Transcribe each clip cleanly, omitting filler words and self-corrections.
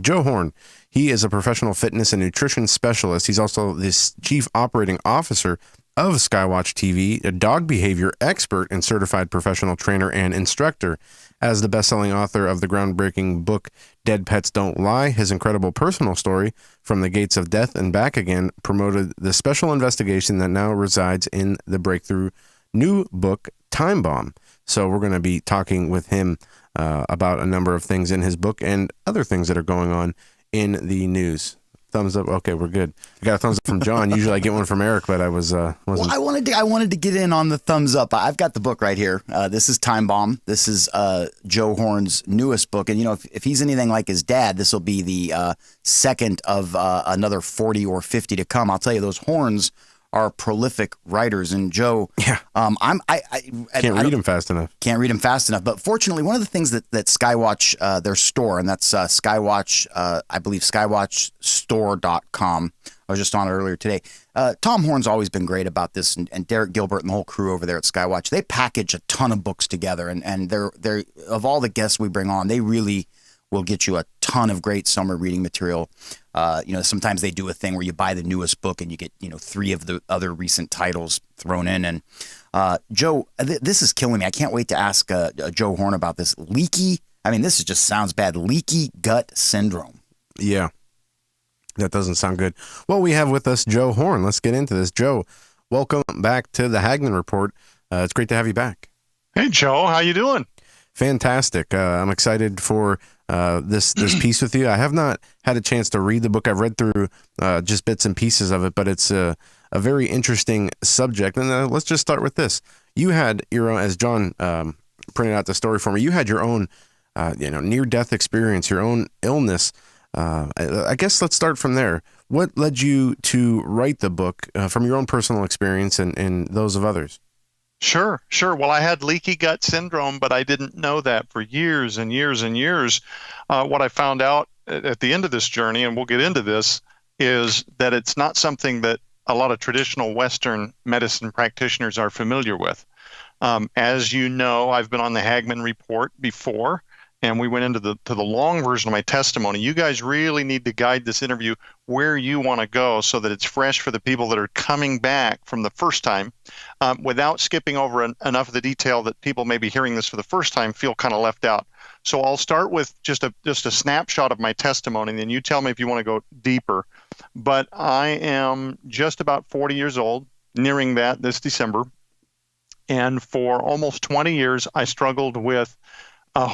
Joe Horn. He is a professional fitness and nutrition specialist. He's also the chief operating officer of Skywatch TV, a dog behavior expert and certified professional trainer and instructor. As the best-selling author of the groundbreaking book Dead Pets Don't Lie, his incredible personal story from the gates of death and back again promoted the special investigation that now resides in the breakthrough new book Timebomb. So we're going to be talking with him about a number of things in his book and other things that are going on in the news. Thumbs up. Okay, we're good. I got a thumbs up from John. Usually I get one from Eric, but I wasn't. Well, I wanted to get in on the thumbs up. I've got the book right here. This is Timebomb. This is Joe Horn's newest book, and if he's anything like his dad, this will be the second of another 40 or 50 to come. I'll tell you, those Horns are prolific writers, and Joe, yeah, I can't read them fast enough. Can't read them fast enough. But fortunately, one of the things that Skywatch, their store, and that's Skywatch, I believe skywatchstore.com. I was just on it earlier today. Tom Horn's always been great about this, and Derek Gilbert and the whole crew over there at Skywatch. They package a ton of books together, and they're of all the guests we bring on, they really will get you a ton of great summer reading material. Sometimes they do a thing where you buy the newest book and you get, 3 of the other recent titles thrown in. And Joe, this is killing me. I can't wait to ask Joe Horn about this. Leaky, this just sounds bad. Leaky gut syndrome. Yeah, that doesn't sound good. Well, we have with us Joe Horn. Let's get into this. Joe, welcome back to the HAGMANN Report. It's great to have you back. Hey, Joe. How you doing? Fantastic. I'm excited for this piece with you. I have not had a chance to read the book. I've read through just bits and pieces of it, but it's a very interesting subject. And let's just start with this. You had your own, as John printed out the story for me, you had your own near-death experience, your own illness. I guess let's start from there. What led you to write the book from your own personal experience and those of others? Sure. Well, I had leaky gut syndrome, but I didn't know that for years and years and years. What I found out at the end of this journey, and we'll get into this, is that it's not something that a lot of traditional Western medicine practitioners are familiar with. As you know, I've been on the HAGMANN Report before, and we went into the long version of my testimony. You guys really need to guide this interview where you want to go so that it's fresh for the people that are coming back from the first time, without skipping over enough of the detail that people maybe hearing this for the first time feel kind of left out. So I'll start with just a snapshot of my testimony, and then you tell me if you want to go deeper. But I am just about 40 years old, nearing that this December. And for almost 20 years, I struggled with a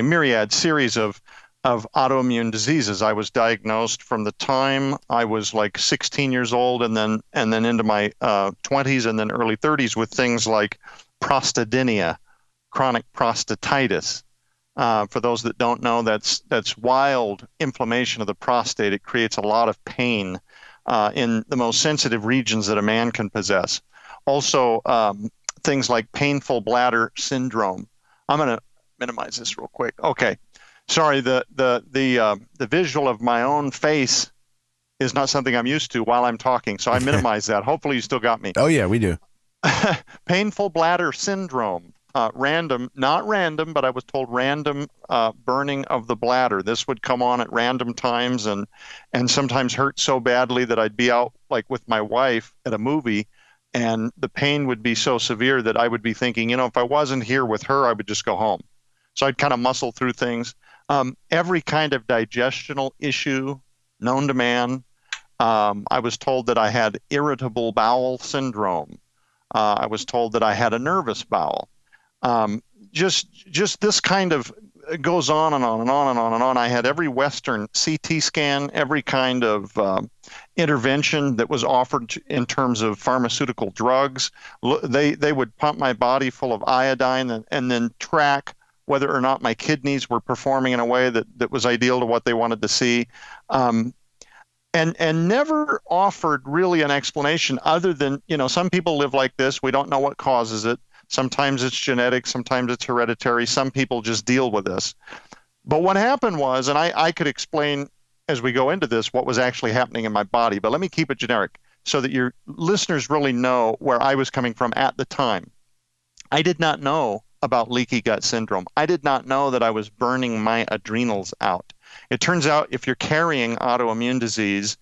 myriad series of autoimmune diseases. I was diagnosed from the time I was like 16 years old and then into my 20s and then early 30s with things like prostodynia, chronic prostatitis. For those that don't know, that's wild inflammation of the prostate. It creates a lot of pain in the most sensitive regions that a man can possess. Also, things like painful bladder syndrome. I'm going to minimize this real quick. Okay. Sorry, the visual of my own face is not something I'm used to while I'm talking, so I minimize that. Hopefully you still got me. Oh, yeah, we do. Painful bladder syndrome. Not random, but I was told random burning of the bladder. This would come on at random times and sometimes hurt so badly that I'd be out like with my wife at a movie, and the pain would be so severe that I would be thinking, if I wasn't here with her, I would just go home. So I'd kind of muscle through things. Every kind of digestional issue known to man. I was told that I had irritable bowel syndrome. I was told that I had a nervous bowel. Just this kind of goes on and on and on and on and on. I had every Western CT scan, every kind of intervention that was offered in terms of pharmaceutical drugs. They would pump my body full of iodine and then track whether or not my kidneys were performing in a way that was ideal to what they wanted to see. And never offered really an explanation other than, some people live like this. We don't know what causes it. Sometimes it's genetic, sometimes it's hereditary. Some people just deal with this. But what happened was, and I could explain as we go into this what was actually happening in my body, but let me keep it generic so that your listeners really know where I was coming from at the time. I did not know about leaky gut syndrome. I did not know that I was burning my adrenals out. It turns out if you're carrying autoimmune disease,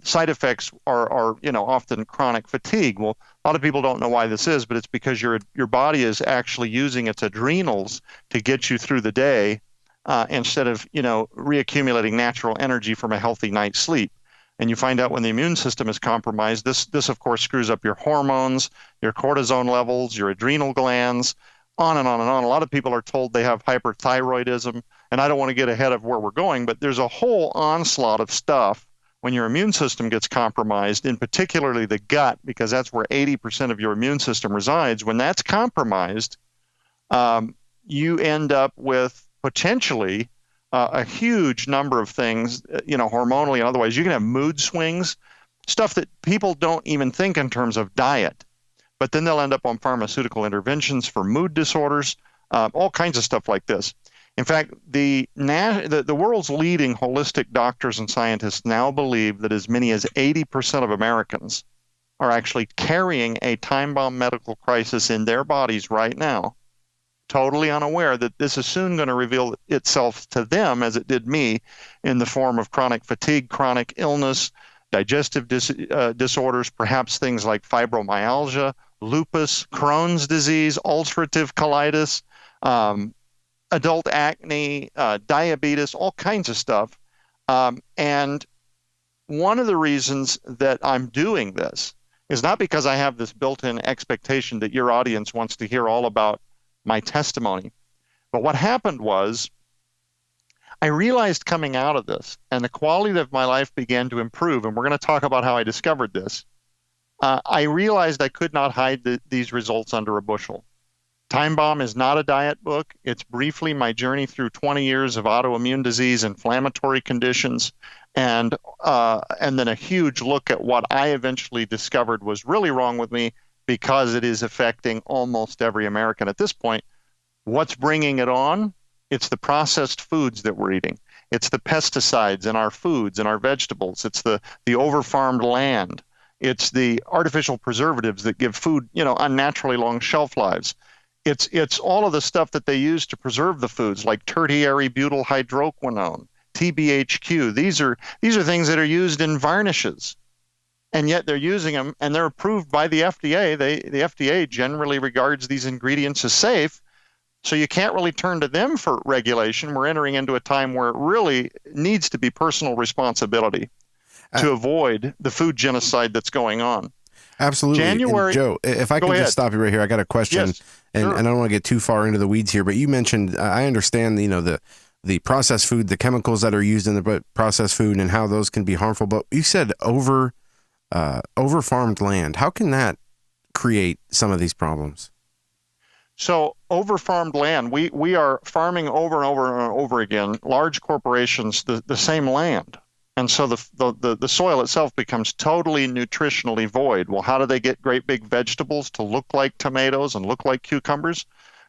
side effects are often chronic fatigue. Well, a lot of people don't know why this is, but it's because your body is actually using its adrenals to get you through the day instead of reaccumulating natural energy from a healthy night's sleep. And you find out when the immune system is compromised, this of course screws up your hormones, your cortisone levels, your adrenal glands, on and on and on. A lot of people are told they have hyperthyroidism, and I don't want to get ahead of where we're going, but there's a whole onslaught of stuff when your immune system gets compromised, in particularly the gut, because that's where 80% of your immune system resides. When that's compromised, you end up with potentially a huge number of things, hormonally and otherwise. You can have mood swings, stuff that people don't even think in terms of diet, but then they'll end up on pharmaceutical interventions for mood disorders, all kinds of stuff like this. In fact, the world's leading holistic doctors and scientists now believe that as many as 80% of Americans are actually carrying a time-bomb medical crisis in their bodies right now, totally unaware that this is soon going to reveal itself to them as it did me in the form of chronic fatigue, chronic illness, digestive disorders, perhaps things like fibromyalgia, lupus, Crohn's disease, ulcerative colitis, adult acne, diabetes, all kinds of stuff. And one of the reasons that I'm doing this is not because I have this built-in expectation that your audience wants to hear all about my testimony. But what happened was I realized coming out of this, and the quality of my life began to improve, and we're going to talk about how I discovered this. I realized I could not hide these results under a bushel. Timebomb is not a diet book. It's briefly my journey through 20 years of autoimmune disease, inflammatory conditions, and then a huge look at what I eventually discovered was really wrong with me, because it is affecting almost every American at this point. What's bringing it on? It's the processed foods that we're eating. It's the pesticides in our foods and our vegetables. It's the over-farmed land. It's the artificial preservatives that give food, unnaturally long shelf lives. It's all of the stuff that they use to preserve the foods, like tertiary butyl hydroquinone, TBHQ. These are things that are used in varnishes. And yet they're using them, and they're approved by the FDA. The FDA generally regards these ingredients as safe, so you can't really turn to them for regulation. We're entering into a time where it really needs to be personal responsibility to avoid the food genocide that's going on. Absolutely. January, and Joe, if I can just stop you right here, I got a question, yes, and sure. I don't want to get too far into the weeds here, but you mentioned, I understand, the processed food, the chemicals that are used in the processed food and how those can be harmful, but you said over-farmed land. How can that create some of these problems? So over-farmed land, we are farming over and over and over again, large corporations, the same land. And so the soil itself becomes totally nutritionally void. Well, how do they get great big vegetables to look like tomatoes and look like cucumbers?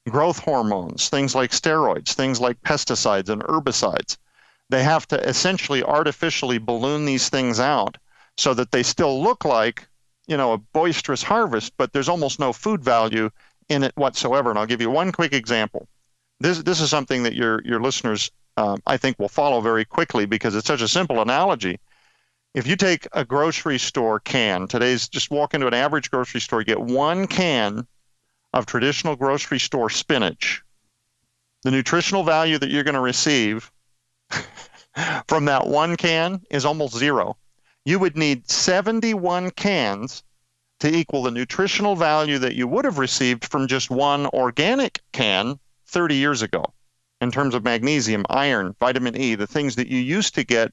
Growth hormones, things like steroids, things like pesticides and herbicides. They have to essentially artificially balloon these things out so that they still look like, a boisterous harvest, but there's almost no food value in it whatsoever. And I'll give you one quick example. This is something that your listeners, I think, will follow very quickly because it's such a simple analogy. If you take a grocery store can, just walk into an average grocery store, you get one can of traditional grocery store spinach. The nutritional value that you're going to receive from that one can is almost zero. You would need 71 cans to equal the nutritional value that you would have received from just one organic can 30 years ago in terms of magnesium, iron, vitamin E, the things that you used to get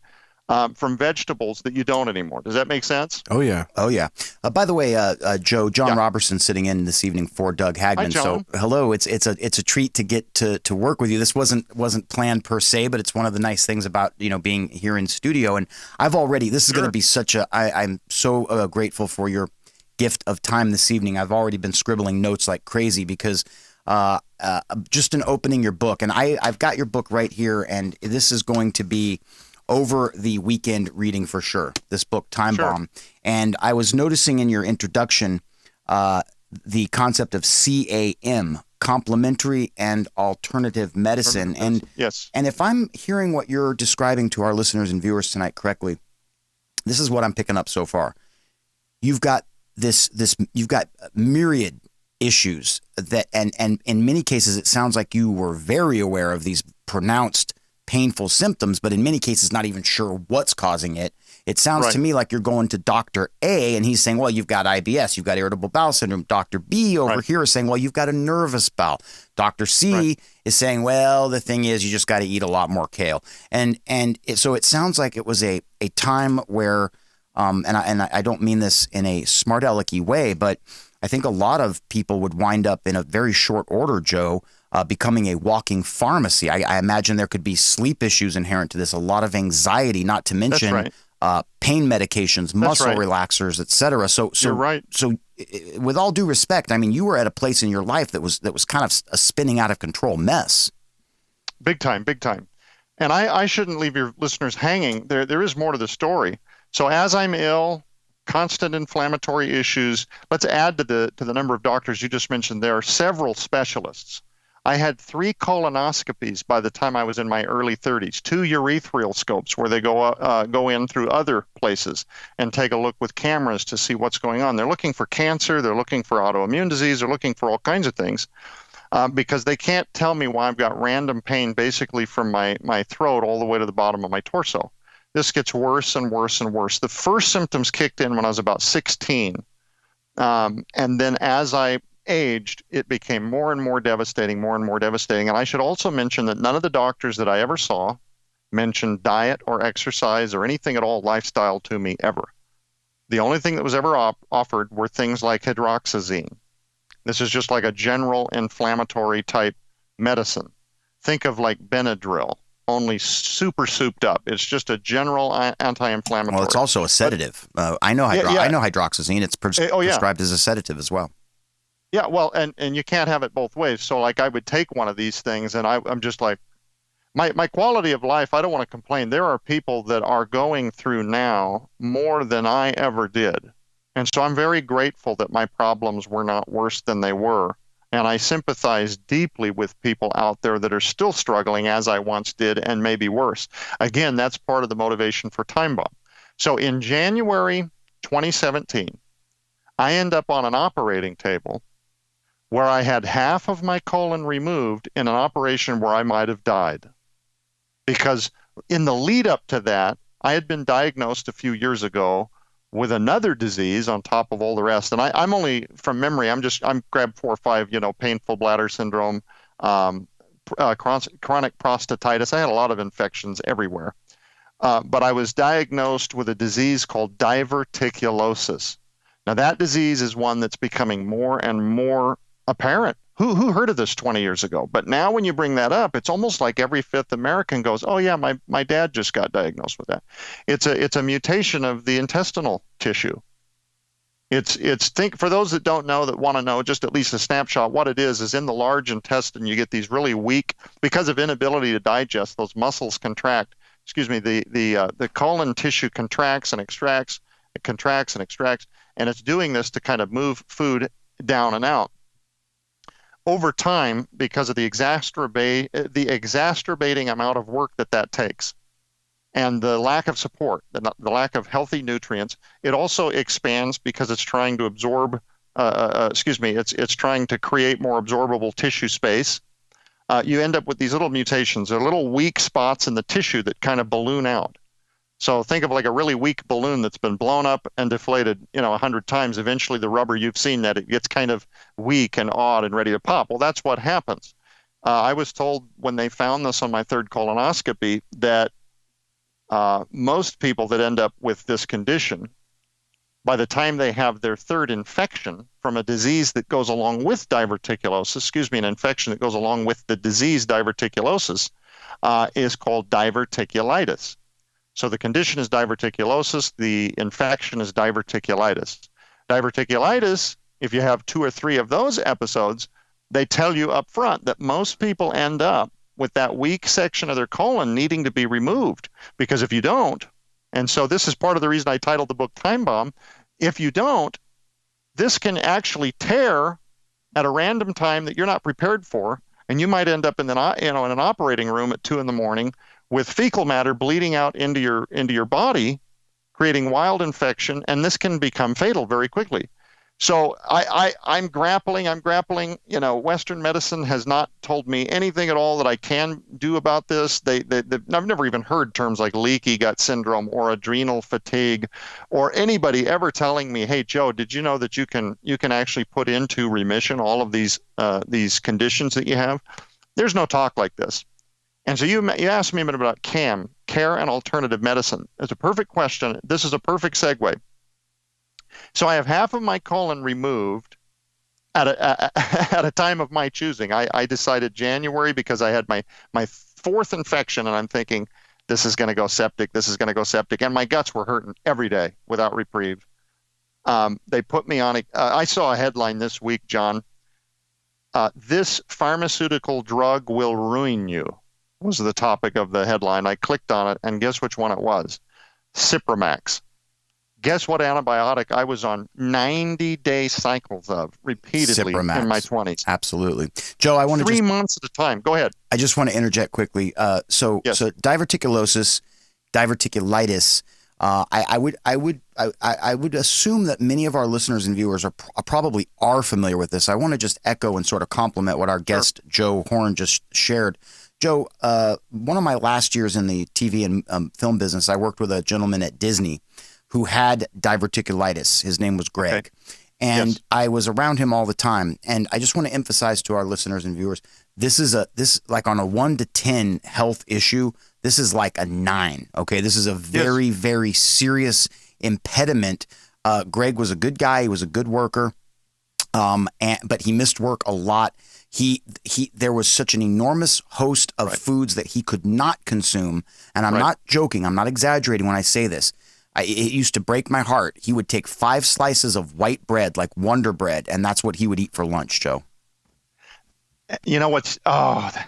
from vegetables that you don't anymore. Does that make sense? Oh, yeah. Oh, yeah. By the way, Joe, John Robertson sitting in this evening for Doug Hagmann. Hi, John. So hello, it's a treat to get to work with you. This wasn't planned per se, but it's one of the nice things about being here in studio. And this is going to be such I'm so grateful for your gift of time this evening. I've already been scribbling notes like crazy because just in opening your book, and I've got your book right here, and this is going to be over the weekend reading for sure, this book, Timebomb. Sure. And I was noticing in your introduction, the concept of CAM, complementary and alternative medicine. And yes, and if I'm hearing what you're describing to our listeners and viewers tonight correctly, this is what I'm picking up so far. You've got you've got myriad issues that, and in many cases, it sounds like you were very aware of these pronounced painful symptoms, but in many cases, not even sure what's causing it. It sounds to me like you're going to Dr. A and he's saying, well, you've got IBS, you've got irritable bowel syndrome. Dr. B over here is saying, well, you've got a nervous bowel. Dr. C is saying, well, the thing is, you just got to eat a lot more kale. So it sounds like it was a time where, and I don't mean this in a smart alecky way, but I think a lot of people would wind up in a very short order, Joe, becoming a walking pharmacy. I imagine there could be sleep issues inherent to this, a lot of anxiety, not to mention pain medications, muscle relaxers, et cetera. So you're right. So with all due respect, I mean, you were at a place in your life that was kind of a spinning out of control mess. Big time, big time. And I shouldn't leave your listeners hanging. There is more to the story. So as I'm ill, constant inflammatory issues, let's add to the number of doctors you just mentioned. There are several specialists. I had 3 colonoscopies by the time I was in my early 30s, 2 urethral scopes where they go in through other places and take a look with cameras to see what's going on. They're looking for cancer, they're looking for autoimmune disease, they're looking for all kinds of things because they can't tell me why I've got random pain basically from my throat all the way to the bottom of my torso. This gets worse and worse and worse. The first symptoms kicked in when I was about 16. And then as I aged, it became more and more devastating, more and more devastating. And I should also mention that none of the doctors that I ever saw mentioned diet or exercise or anything at all lifestyle to me ever. The only thing that was ever offered were things like hydroxyzine. This is just like a general inflammatory type medicine. Think of like Benadryl, only super souped up. It's just a general anti-inflammatory. Well, it's also a sedative. I know hydroxyzine. It's prescribed as a sedative as well. Yeah, well, and you can't have it both ways. So like I would take one of these things and I'm just like, my quality of life, I don't want to complain. There are people that are going through now more than I ever did. And so I'm very grateful that my problems were not worse than they were. And I sympathize deeply with people out there that are still struggling as I once did and maybe worse. Again, that's part of the motivation for Timebomb. So in January 2017, I end up on an operating table where I had half of my colon removed in an operation where I might have died. Because in the lead up to that, I had been diagnosed a few years ago with another disease on top of all the rest. And I'm only from memory, I'm grabbed 4 or 5, painful bladder syndrome, chronic prostatitis. I had a lot of infections everywhere. But I was diagnosed with a disease called diverticulosis. Now that disease is one that's becoming more and more apparent. Who heard of this 20 years ago? But now when you bring that up, it's almost like every 5th American goes, oh yeah, my dad just got diagnosed with that. It's a mutation of the intestinal tissue. It's for those that don't know, that want to know just at least a snapshot, what it is in the large intestine, you get these really weak, because of inability to digest, those muscles contract, the colon tissue contracts and extracts, it contracts and extracts, and it's doing this to kind of move food down and out. Over time, because of the exacerbating amount of work that takes, and the lack of support, the lack of healthy nutrients, it also expands because it's trying to absorb. It's trying to create more absorbable tissue space. You end up with these little mutations, or little weak spots in the tissue that kind of balloon out. So think of like a really weak balloon that's been blown up and deflated, 100 times. Eventually, the rubber, you've seen that, it gets kind of weak and odd and ready to pop. Well, that's what happens. I was told when they found this on my 3rd colonoscopy that most people that end up with this condition, by the time they have their 3rd infection from a disease that goes along with diverticulosis, an infection that goes along with the disease diverticulosis, is called diverticulitis. So the condition is diverticulosis, the infection is diverticulitis. Diverticulitis, if you have 2 or 3 of those episodes, they tell you up front that most people end up with that weak section of their colon needing to be removed. Because if you don't, and so this is part of the reason I titled the book Timebomb, if you don't, this can actually tear at a random time that you're not prepared for, and you might end up in an operating room at 2 a.m. with fecal matter bleeding out into your body, creating wild infection, and this can become fatal very quickly. So I'm grappling. Western medicine has not told me anything at all that I can do about this. I've never even heard terms like leaky gut syndrome or adrenal fatigue, or anybody ever telling me, "Hey, Joe, did you know that you can actually put into remission all of these conditions that you have?" There's no talk like this. And so you asked me a minute about CAM, care and alternative medicine. It's a perfect question. This is a perfect segue. So I have half of my colon removed at a time of my choosing. I decided January because I had my fourth infection, and I'm thinking, this is going to go septic, and my guts were hurting every day without reprieve. They put me on I saw a headline this week, John. This pharmaceutical drug will ruin you, was the topic of the headline. I clicked on it, and guess which one it was? Cipromax. Guess what antibiotic I was on 90-day cycles of repeatedly Cipromax. In my 20s? Absolutely. Joe, I want to 3 months at a time. Go ahead. I just want to interject quickly. Yes. So diverticulitis. I would assume that many of our listeners and viewers probably are familiar with this. I want to just echo and sort of compliment what our guest Joe Horn just shared. Joe, one of my last years in the TV and film business, I worked with a gentleman at Disney who had diverticulitis. His name was Greg. Okay. And yes. I was around him all the time. And I just want to emphasize to our listeners and viewers, this like on a 1 to 10 health issue, this is like a 9. Okay. This is a very, very serious impediment. Greg was a good guy. He was a good worker. But he missed work a lot. There was such an enormous host of foods that he could not consume. And I'm not joking. I'm not exaggerating when I say this. It used to break my heart. He would take 5 slices of white bread, like Wonder Bread, and that's what he would eat for lunch, Joe. You know what's, that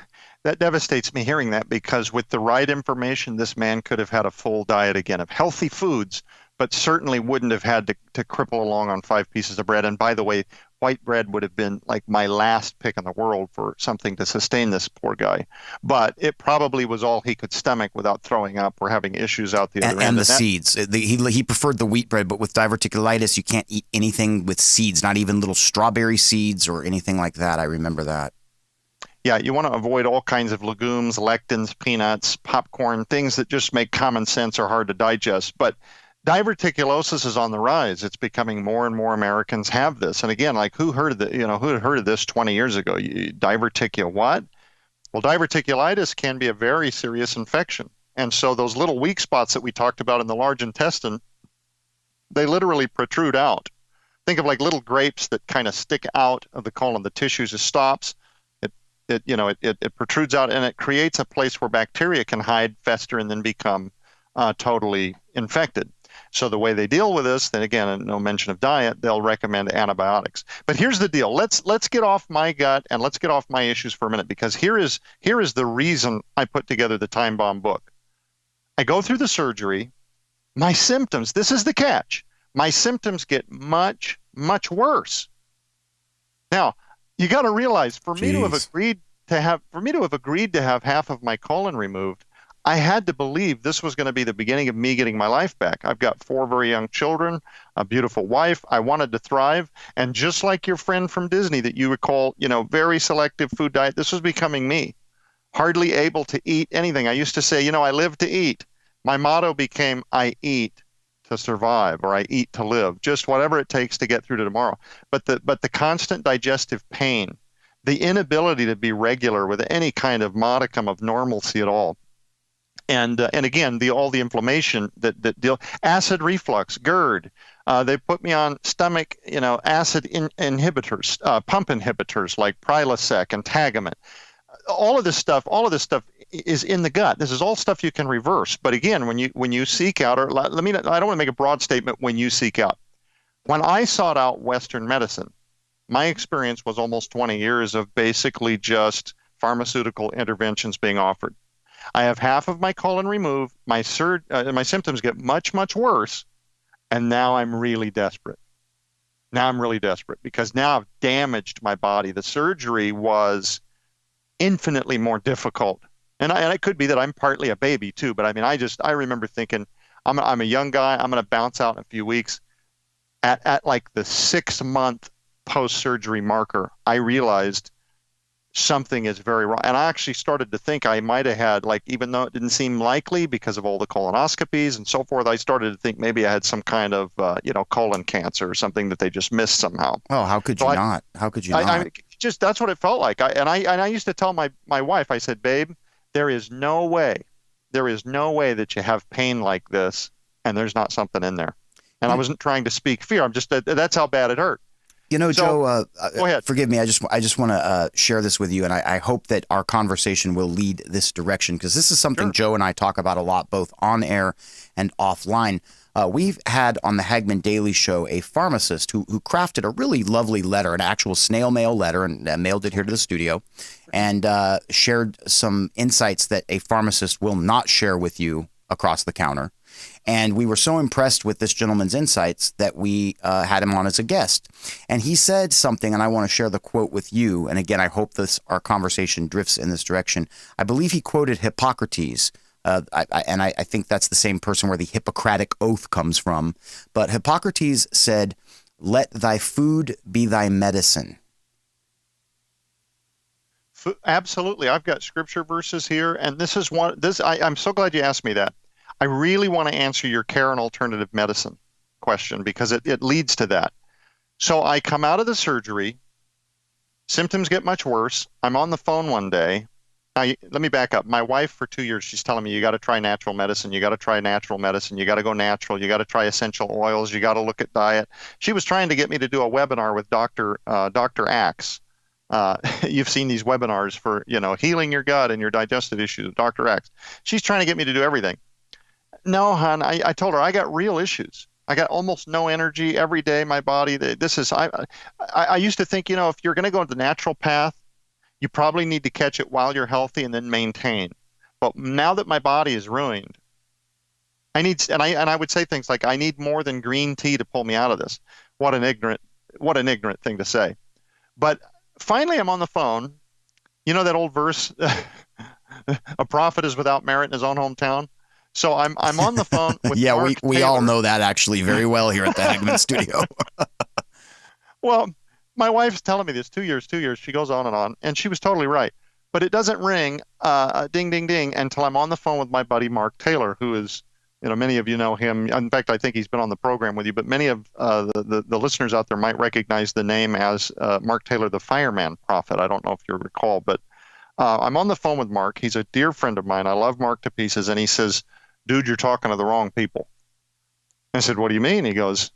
devastates me hearing that, because with the right information, this man could have had a full diet again of healthy foods, but certainly wouldn't have had to cripple along on 5 pieces of bread. And by the way, white bread would have been like my last pick in the world for something to sustain this poor guy. But it probably was all he could stomach without throwing up or having issues out the other end. And the seeds. He preferred the wheat bread, but with diverticulitis, you can't eat anything with seeds, not even little strawberry seeds or anything like that. I remember that. Yeah, you want to avoid all kinds of legumes, lectins, peanuts, popcorn, things that just make common sense or hard to digest. But diverticulosis is on the rise. It's becoming more and more Americans have this. And again, like who had heard of this 20 years ago? What? Well, diverticulitis can be a very serious infection. And so those little weak spots that we talked about in the large intestine, they literally protrude out. Think of like little grapes that kind of stick out of the colon. The tissue just stops. It protrudes out, and it creates a place where bacteria can hide, fester, and then become totally infected. So the way they deal with this, then again, no mention of diet, they'll recommend antibiotics. But here's the deal. Let's get off my gut and let's get off my issues for a minute, because here is the reason I put together the Timebomb book. I go through the surgery. My symptoms, this is the catch. My symptoms get much, much worse. Now, you got to realize, for me to have agreed to have half of my colon removed, I had to believe this was going to be the beginning of me getting my life back. I've got 4 very young children, a beautiful wife. I wanted to thrive. And just like your friend from Disney that you recall, very selective food diet, this was becoming me. Hardly able to eat anything. I used to say, I live to eat. My motto became, I eat to survive, or I eat to live, just whatever it takes to get through to tomorrow. But the constant digestive pain, the inability to be regular with any kind of modicum of normalcy at all. And again, all the inflammation that deal, acid reflux, GERD. They put me on stomach, acid inhibitors, pump inhibitors like Prilosec and HAGMANN. All of this stuff is in the gut. This is all stuff you can reverse. But again, when you seek out, or I don't want to make a broad statement. When you seek out, when I sought out Western medicine, my experience was almost 20 years of basically just pharmaceutical interventions being offered. I have half of my colon removed. My symptoms get much, much worse, and now I'm really desperate. Now I'm really desperate because now I've damaged my body. The surgery was infinitely more difficult. And it could be that I'm partly a baby too, but I mean, I remember thinking, I'm a young guy. I'm going to bounce out in a few weeks. At like the 6-month post-surgery marker, I realized something is very wrong. And I actually started to think I might have had, like, even though it didn't seem likely because of all the colonoscopies and so forth, I started to think maybe I had some kind of, colon cancer or something that they just missed somehow. Oh, how could you not? How could you not? Just that's what it felt like. I used to tell my wife, I said, babe, there is no way that you have pain like this and there's not something in there. And I wasn't trying to speak fear. I'm just that's how bad it hurt. You know, So, Joe, go ahead. forgive me. I just want to share this with you, and I hope that our conversation will lead this direction, because this is something Sure. Joe and I talk about a lot, both on air and offline. We've had on the Hagmann Daily Show a pharmacist who crafted a really lovely letter, an actual snail mail letter, and mailed it here to the studio, and shared some insights that a pharmacist will not share with you across the counter. And we were so impressed with this gentleman's insights that we had him on as a guest. And he said something, and I want to share the quote with you. And again, I hope our conversation drifts in this direction. I believe he quoted Hippocrates. I think that's the same person where the Hippocratic Oath comes from. But Hippocrates said, "Let thy food be thy medicine." Absolutely. I've got scripture verses here, and this is one. I'm so glad you asked me that. I really want to answer your care and alternative medicine question because it leads to that. So I come out of the surgery, symptoms get much worse. I'm on the phone one day. Let me back up. My wife for 2 years, she's telling me, you got to try natural medicine. You got to try natural medicine. You got to go natural. You got to try essential oils. You got to look at diet. She was trying to get me to do a webinar with Dr. Axe. You've seen these webinars for, healing your gut and your digestive issues, Dr. Axe. She's trying to get me to do everything. No, hon, I told her I got real issues. I got almost no energy every day. My body, I used to think, if you're going to go the natural path, you probably need to catch it while you're healthy and then maintain. But now that my body is ruined, I would say things like, I need more than green tea to pull me out of this. What an ignorant thing to say. But finally I'm on the phone. You know that old verse, a prophet is without merit in his own hometown? So I'm on the phone with Yeah, Mark we Taylor. all know that actually very well here at the Hagmann studio. Well, my wife's telling me this 2 years. She goes on, and she was totally right. But it doesn't ring, ding, ding, ding, until I'm on the phone with my buddy Mark Taylor, who is, many of you know him. In fact, I think he's been on the program with you, but many of the listeners out there might recognize the name as Mark Taylor, the fireman prophet. I don't know if you recall, but I'm on the phone with Mark. He's a dear friend of mine. I love Mark to pieces, and he says, dude, you're talking to the wrong people. I said, what do you mean? He goes,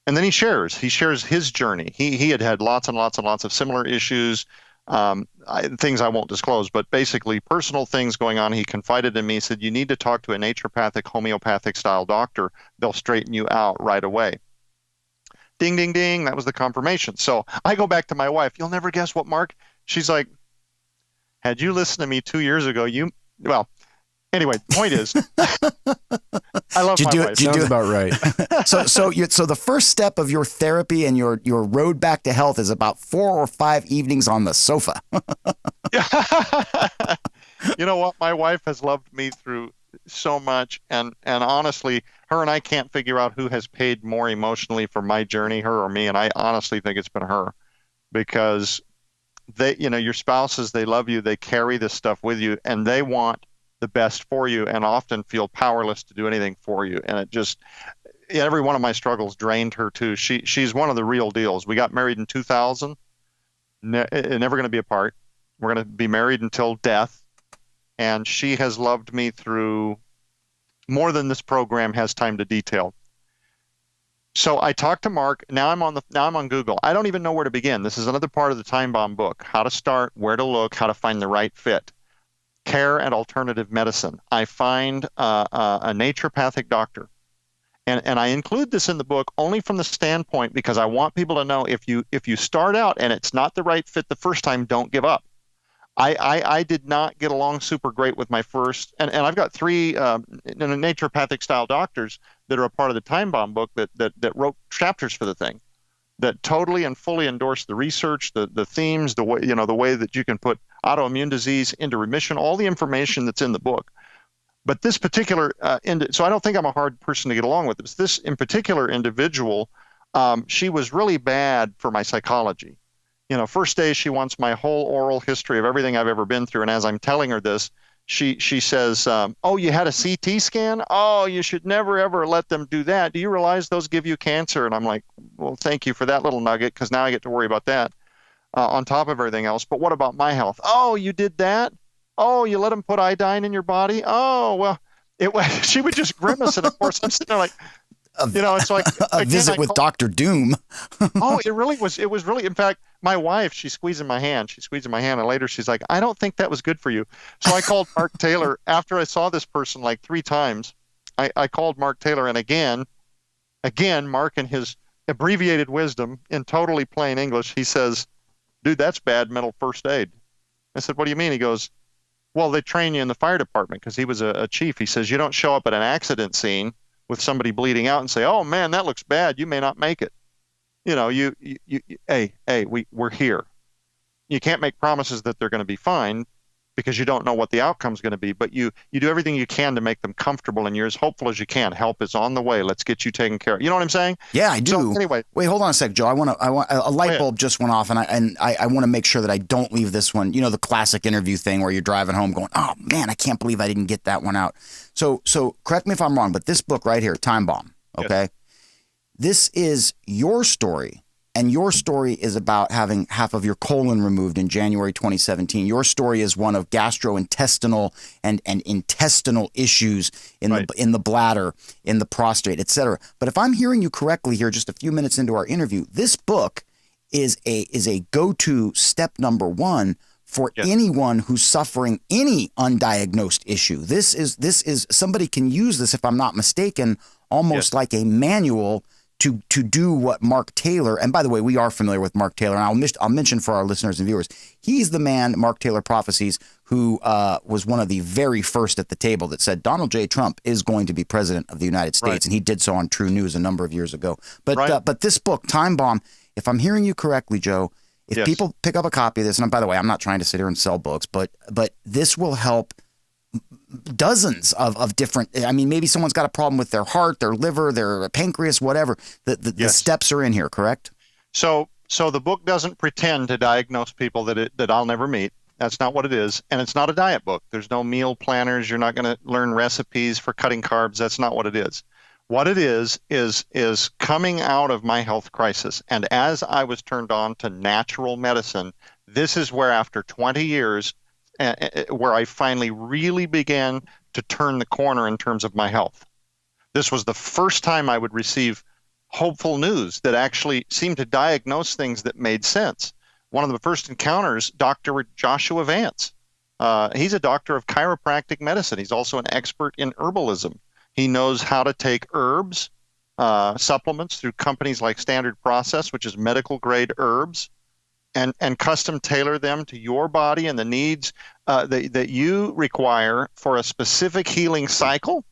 and then he shares his journey. He had lots and lots and lots of similar issues, things I won't disclose, but basically personal things going on. He confided in me. He said, you need to talk to a naturopathic, homeopathic style doctor. They'll straighten you out right away. Ding, ding, ding. That was the confirmation. So I go back to my wife. You'll never guess what, Mark? She's like, had you listened to me 2 years ago, anyway, point is, I love my wife. Sounds about right. So the first step of your therapy and your road back to health is about 4 or 5 evenings on the sofa. You know what? My wife has loved me through so much, and honestly, her and I can't figure out who has paid more emotionally for my journey, her or me, and I honestly think it's been her, because your spouses, they love you, they carry this stuff with you, and they want the best for you and often feel powerless to do anything for you. And it just, every one of my struggles drained her too. She's one of the real deals. We got married in 2000, never going to be apart. We're going to be married until death. And she has loved me through more than this program has time to detail. So I talked to Mark. Now I'm on Google. I don't even know where to begin. This is another part of the Timebomb book: how to start, where to look, how to find the right fit. Care and alternative medicine. I find a naturopathic doctor, and I include this in the book only from the standpoint because I want people to know if you start out and it's not the right fit the first time, don't give up. I did not get along super great with my first, and I've got 3 naturopathic style doctors that are a part of the Timebomb book that wrote chapters for the thing. that totally and fully endorse the research, the themes, the way, the way that you can put autoimmune disease into remission, all the information that's in the book. But this particular, so I don't think I'm a hard person to get along with. This in particular individual, she was really bad for my psychology. First day she wants my whole oral history of everything I've ever been through. And as I'm telling her this, she says, oh, you had a CT scan? Oh, you should never, ever let them do that. Do you realize those give you cancer? And I'm like, well, thank you for that little nugget, because now I get to worry about that on top of everything else. But what about my health? Oh, you did that? Oh, you let them put iodine in your body? Oh, well, she would just grimace. And of course, I'm sitting there like, it's like a visit with Dr. Doom. Oh, it was really, in fact, my wife, she's squeezing my hand, and later she's like, I don't think that was good for you. So I called Mark Taylor after I saw this person like 3 times. I called Mark Taylor, and again, Mark, in his abbreviated wisdom, in totally plain English, he says, dude, that's bad mental first aid. I said, what do you mean? He goes, well, they train you in the fire department, because he was a chief. He says, you don't show up at an accident scene with somebody bleeding out and say, oh man, that looks bad, you may not make it. We're here. You can't make promises that they're going to be fine, because you don't know what the outcome's going to be, but you do everything you can to make them comfortable, and you're as hopeful as you can. Help is on the way. Let's get you taken care of. You know what I'm saying? Yeah, I do. So, anyway. Wait, hold on a sec, Joe. I want a light bulb just went off, and I want to make sure that I don't leave this one. The classic interview thing where you're driving home going, oh man, I can't believe I didn't get that one out. So correct me if I'm wrong, but this book right here, Timebomb, okay? Yes. This is your story. And your story is about having half of your colon removed in January 2017. Your story is one of gastrointestinal and intestinal issues in the bladder, in the prostate, et cetera. But if I'm hearing you correctly here, just a few minutes into our interview, this book is a go-to step number 1 for anyone who's suffering any undiagnosed issue. This is somebody can use this, if I'm not mistaken, almost like a manual to do what Mark Taylor, and by the way, we are familiar with Mark Taylor, and I'll mention for our listeners and viewers, he's the man, Mark Taylor Prophecies, who was one of the very first at the table that said Donald J. Trump is going to be president of the United States, and he did so on True News a number of years ago. But this book, Timebomb, if I'm hearing you correctly, Joe, if people pick up a copy of this, and by the way, I'm not trying to sit here and sell books, but this will help dozens of different, maybe someone's got a problem with their heart, their liver, their pancreas, whatever. The steps are in here, correct? So the book doesn't pretend to diagnose people that I'll never meet. That's not what it is. And it's not a diet book. There's no meal planners. You're not going to learn recipes for cutting carbs. That's not what it is. What it is coming out of my health crisis. And as I was turned on to natural medicine, this is where, after 20 years, where I finally really began to turn the corner in terms of my health. This was the first time I would receive hopeful news that actually seemed to diagnose things that made sense. One of the first encounters, Dr. Joshua Vance. He's a doctor of chiropractic medicine. He's also an expert in herbalism. He knows how to take herbs, supplements through companies like Standard Process, which is medical grade herbs, and custom tailor them to your body and the needs that you require for a specific healing cycle,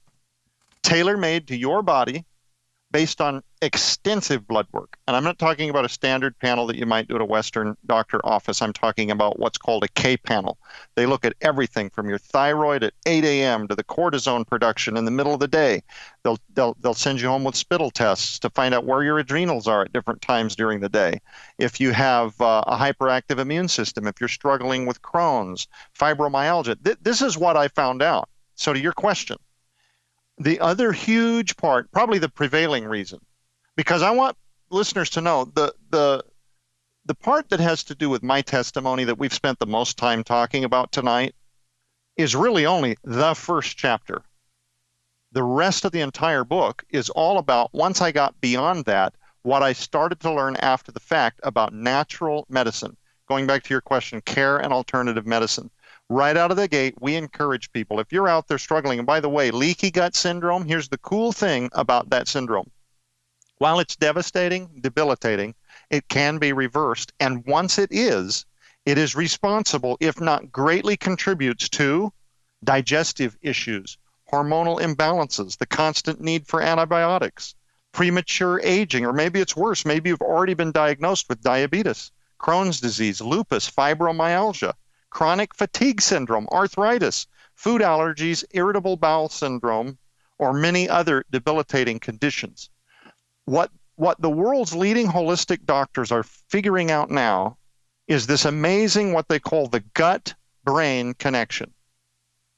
tailor-made to your body based on extensive blood work. And I'm not talking about a standard panel that you might do at a Western doctor office. I'm talking about what's called a K panel. They look at everything from your thyroid at 8 a.m. to the cortisone production in the middle of the day. They'll send you home with spittle tests to find out where your adrenals are at different times during the day. If you have a hyperactive immune system, if you're struggling with Crohn's, fibromyalgia, this is what I found out. So to your question, the other huge part, probably the prevailing reason, because I want listeners to know the part that has to do with my testimony that we've spent the most time talking about tonight is really only the first chapter. The rest of the entire book is all about, once I got beyond that, what I started to learn after the fact about natural medicine. Going back to your question, care and alternative medicine. Right out of the gate, we encourage people, if you're out there struggling, and by the way, leaky gut syndrome, here's the cool thing about that syndrome. While it's devastating, debilitating, it can be reversed. And once it is responsible, if not greatly contributes to digestive issues, hormonal imbalances, the constant need for antibiotics, premature aging, or maybe it's worse. Maybe you've already been diagnosed with diabetes, Crohn's disease, lupus, fibromyalgia, chronic fatigue syndrome, arthritis, food allergies, irritable bowel syndrome, or many other debilitating conditions. What the world's leading holistic doctors are figuring out now is this amazing, what they call the gut-brain connection.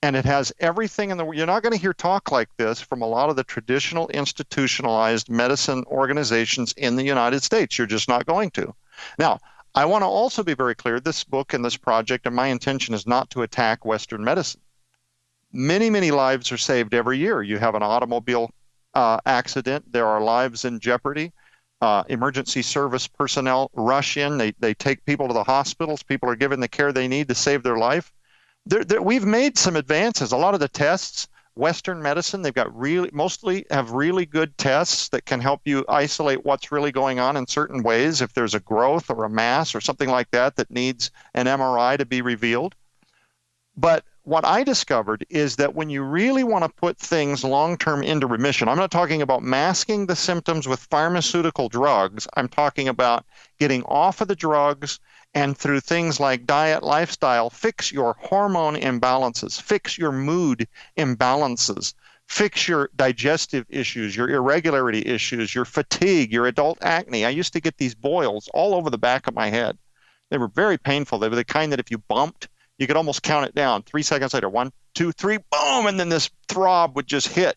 And it has everything in the world. You're not going to hear talk like this from a lot of the traditional institutionalized medicine organizations in the United States. You're just not going to. Now, I want to also be very clear, this book and this project, and my intention is not to attack Western medicine. Many, many lives are saved every year. You have an automobile accident, there are lives in jeopardy. Emergency service personnel rush in, they take people to the hospitals, people are given the care they need to save their life. We've made some advances. A lot of the tests, Western medicine, they've got mostly have really good tests that can help you isolate what's really going on in certain ways. If there's a growth or a mass or something like that that needs an MRI to be revealed. But what I discovered is that when you really want to put things long-term into remission, I'm not talking about masking the symptoms with pharmaceutical drugs. I'm talking about getting off of the drugs and through things like diet, lifestyle, fix your hormone imbalances, fix your mood imbalances, fix your digestive issues, your irregularity issues, your fatigue, your adult acne. I used to get these boils all over the back of my head. They were very painful. They were the kind that if you bumped, you could almost count it down. 3 seconds later, 1, 2, 3, boom, and then this throb would just hit.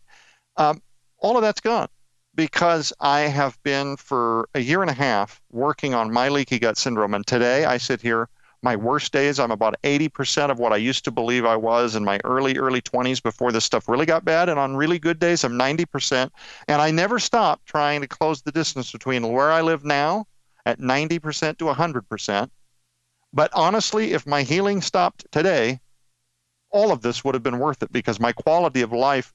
All of that's gone because I have been for a year and a half working on my leaky gut syndrome. And today I sit here, my worst days, I'm about 80% of what I used to believe I was in my early 20s before this stuff really got bad. And on really good days, I'm 90%. And I never stopped trying to close the distance between where I live now at 90% to 100%. But honestly, if my healing stopped today, all of this would have been worth it because my quality of life,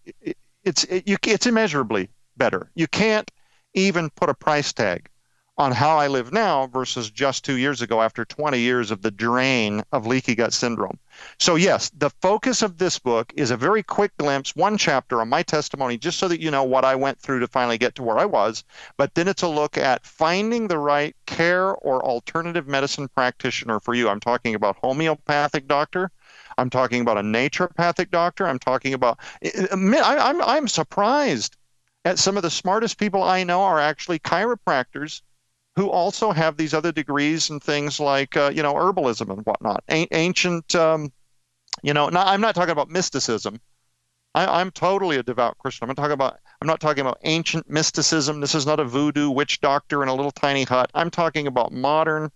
it's immeasurably better. You can't even put a price tag on how I live now versus just 2 years ago after 20 years of the drain of leaky gut syndrome. So yes, the focus of this book is a very quick glimpse, one chapter on my testimony, just so that you know what I went through to finally get to where I was. But then it's a look at finding the right care or alternative medicine practitioner for you. I'm talking about homeopathic doctor. I'm talking about a naturopathic doctor. I'm talking about, I'm surprised at some of the smartest people I know are actually chiropractors who also have these other degrees and things like, herbalism and whatnot. Ancient, I'm not talking about mysticism. I'm totally a devout Christian. I'm not talking about ancient mysticism. This is not a voodoo witch doctor in a little tiny hut. I'm talking about modern,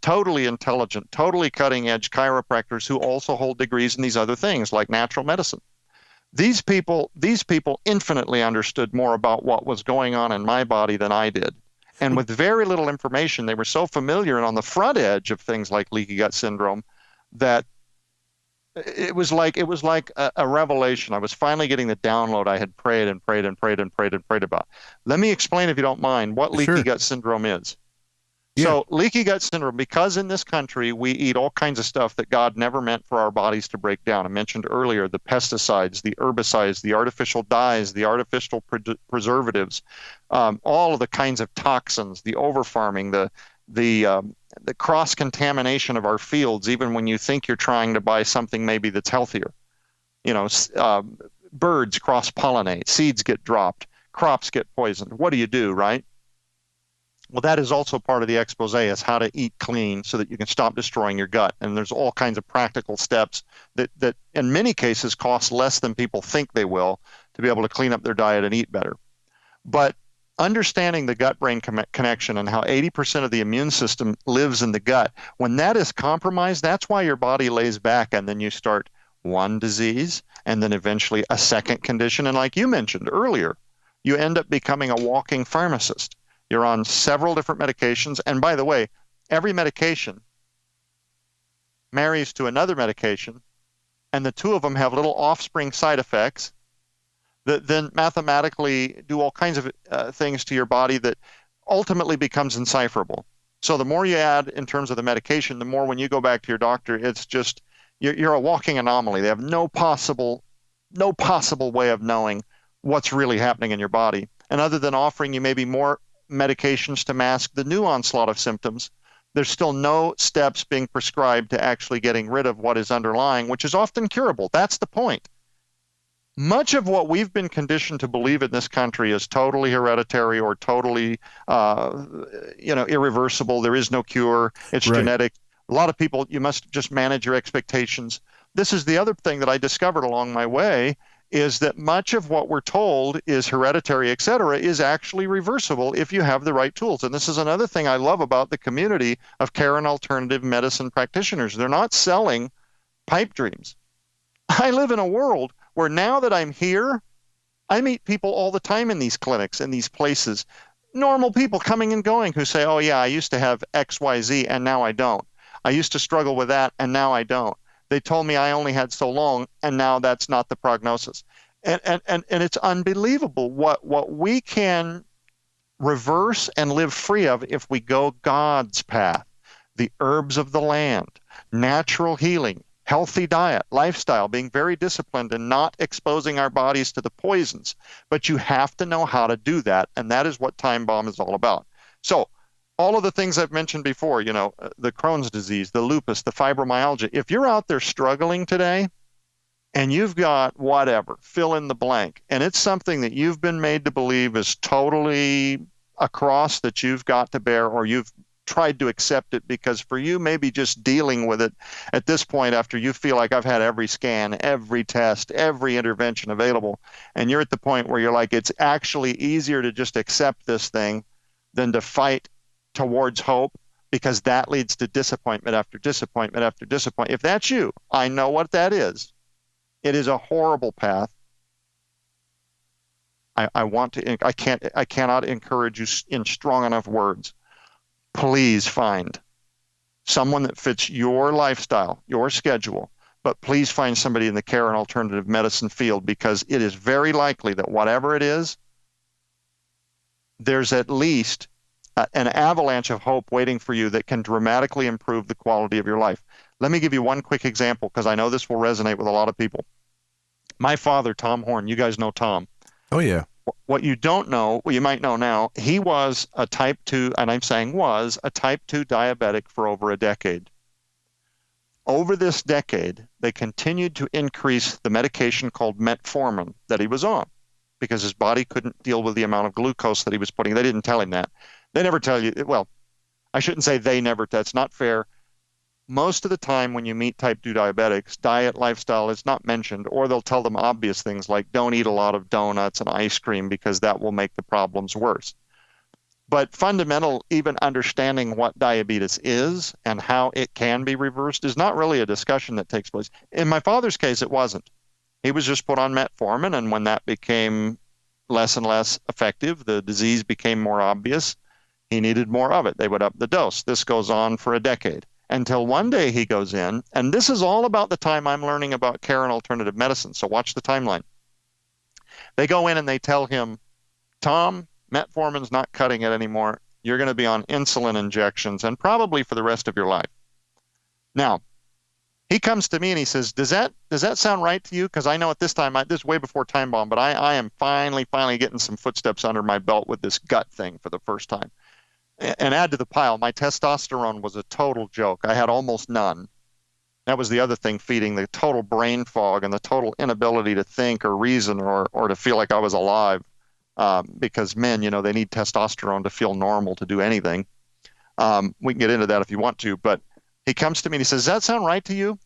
totally intelligent, totally cutting edge chiropractors who also hold degrees in these other things like natural medicine. These people infinitely understood more about what was going on in my body than I did. And with very little information, they were so familiar and on the front edge of things like leaky gut syndrome that it was like a revelation. I was finally getting the download I had prayed about. Let me explain, if you don't mind, what leaky gut syndrome is. Yeah. So leaky gut syndrome, because in this country we eat all kinds of stuff that God never meant for our bodies to break down. I mentioned earlier the pesticides, the herbicides, the artificial dyes, the artificial preservatives, all of the kinds of toxins, the overfarming, the cross-contamination of our fields, even when you think you're trying to buy something maybe that's healthier. Birds cross-pollinate, seeds get dropped, crops get poisoned. What do you do, right? Well, that is also part of the expose, is how to eat clean so that you can stop destroying your gut. And there's all kinds of practical steps that in many cases cost less than people think they will to be able to clean up their diet and eat better. But understanding the gut-brain connection and how 80% of the immune system lives in the gut, when that is compromised, that's why your body lays back and then you start one disease and then eventually a second condition. And like you mentioned earlier, you end up becoming a walking pharmacist. You're on several different medications. And by the way, every medication marries to another medication, and the two of them have little offspring side effects that then mathematically do all kinds of things to your body that ultimately becomes indecipherable. So the more you add in terms of the medication, the more when you go back to your doctor, it's just, you're a walking anomaly. They have no possible way of knowing what's really happening in your body. And other than offering you maybe more medications to mask the new onslaught of symptoms, there's still no steps being prescribed to actually getting rid of what is underlying, which is often curable. That's the point. Much of what we've been conditioned to believe in this country is totally hereditary or totally, irreversible. There is no cure. It's Right. genetic. A lot of people, you must just manage your expectations. This is the other thing that I discovered along my way, is that much of what we're told is hereditary, et cetera, is actually reversible if you have the right tools. And this is another thing I love about the community of care and alternative medicine practitioners. They're not selling pipe dreams. I live in a world where now that I'm here, I meet people all the time in these clinics, in these places, normal people coming and going who say, oh yeah, I used to have XYZ and now I don't. I used to struggle with that and now I don't. They told me I only had so long and now that's not the prognosis. And it's unbelievable what we can reverse and live free of if we go God's path. The herbs of the land, natural healing, healthy diet, lifestyle, being very disciplined and not exposing our bodies to the poisons. But you have to know how to do that, and that is what Timebomb is all about. So all of the things I've mentioned before, the Crohn's disease, the lupus, the fibromyalgia, if you're out there struggling today and you've got whatever, fill in the blank, and it's something that you've been made to believe is totally a cross that you've got to bear, or you've tried to accept it because for you, maybe just dealing with it at this point after you feel like I've had every scan, every test, every intervention available, and you're at the point where you're like, it's actually easier to just accept this thing than to fight towards hope, because that leads to disappointment after disappointment after disappointment. If that's you, I know what that is. It is a horrible path. I cannot encourage you in strong enough words. Please find someone that fits your lifestyle, your schedule, but please find somebody in the care and alternative medicine field, because it is very likely that whatever it is, there's at least an avalanche of hope waiting for you that can dramatically improve the quality of your life. Let me give you one quick example, because I know this will resonate with a lot of people. My father, Tom Horn, you guys know Tom. Oh, yeah. What you don't know, well, you might know now, he was a type 2, and I'm saying was, a type 2 diabetic for over a decade. Over this decade, they continued to increase the medication called metformin that he was on, because his body couldn't deal with the amount of glucose that he was putting. They didn't tell him that. They never tell you, well, I shouldn't say they never, that's not fair. Most of the time when you meet type 2 diabetics, diet, lifestyle is not mentioned, or they'll tell them obvious things like don't eat a lot of donuts and ice cream because that will make the problems worse. But fundamental, even understanding what diabetes is and how it can be reversed is not really a discussion that takes place. In my father's case, it wasn't. He was just put on metformin, and when that became less and less effective, the disease became more obvious. He needed more of it. They would up the dose. This goes on for a decade, until one day he goes in, and this is all about the time I'm learning about care and alternative medicine, so watch the timeline. They go in and they tell him, Tom, metformin's not cutting it anymore. You're going to be on insulin injections, and probably for the rest of your life. Now, he comes to me and he says, does that sound right to you? Because I know at this time, this is way before Timebomb, but I am finally getting some footsteps under my belt with this gut thing for the first time. And add to the pile, my testosterone was a total joke. I had almost none. That was the other thing, feeding the total brain fog and the total inability to think or reason or to feel like I was alive. Because men, they need testosterone to feel normal to do anything. We can get into that if you want to, but he comes to me and he says, does that sound right to you?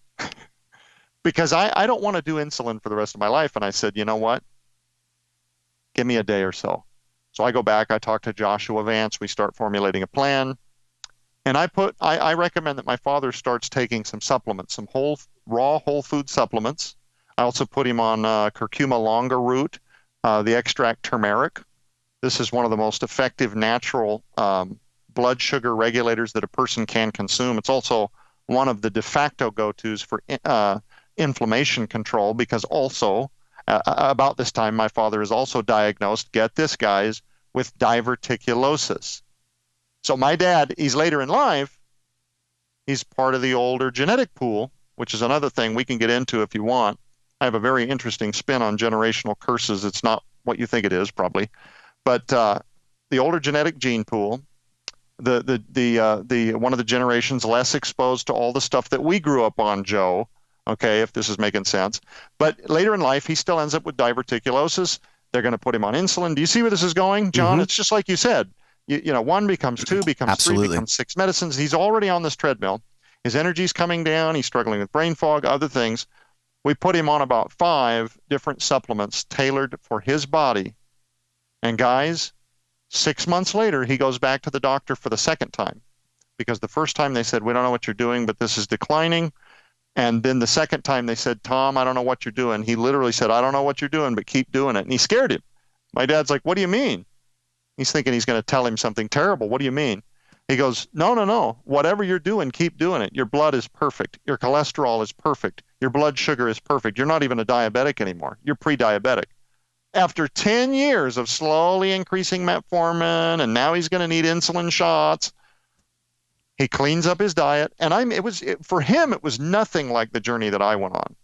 Because I don't want to do insulin for the rest of my life. And I said, you know what? Give me a day or so. So I go back, I talk to Joshua Vance, we start formulating a plan. And I recommend that my father starts taking some supplements, some raw whole food supplements. I also put him on curcuma longa root, the extract turmeric. This is one of the most effective natural blood sugar regulators that a person can consume. It's also one of the de facto go-tos for inflammation control, because also about this time, my father is also diagnosed, get this, guys, with diverticulosis. So my dad, he's later in life, he's part of the older genetic pool, which is another thing we can get into if you want. I have a very interesting spin on generational curses. It's not what you think it is, probably. But the older genetic gene pool, the one of the generations less exposed to all the stuff that we grew up on, Joe. Okay, if this is making sense. But later in life, he still ends up with diverticulosis. They're going to put him on insulin. Do you see where this is going, John? Mm-hmm. It's just like you said. You know, 1 becomes 2, becomes Absolutely. 3, becomes 6 medicines. He's already on this treadmill. His energy's coming down. He's struggling with brain fog, other things. We put him on about 5 different supplements tailored for his body. And guys, 6 months later, he goes back to the doctor for the second time, because the first time they said, we don't know what you're doing, but this is declining. And then the second time they said, Tom, I don't know what you're doing. He literally said, I don't know what you're doing, but keep doing it. And he scared him. My dad's like, what do you mean? He's thinking he's going to tell him something terrible. What do you mean? He goes, no. Whatever you're doing, keep doing it. Your blood is perfect. Your cholesterol is perfect. Your blood sugar is perfect. You're not even a diabetic anymore. You're pre-diabetic. After 10 years of slowly increasing metformin, and now he's going to need insulin shots, he cleans up his diet. And for him, it was nothing like the journey that I went on.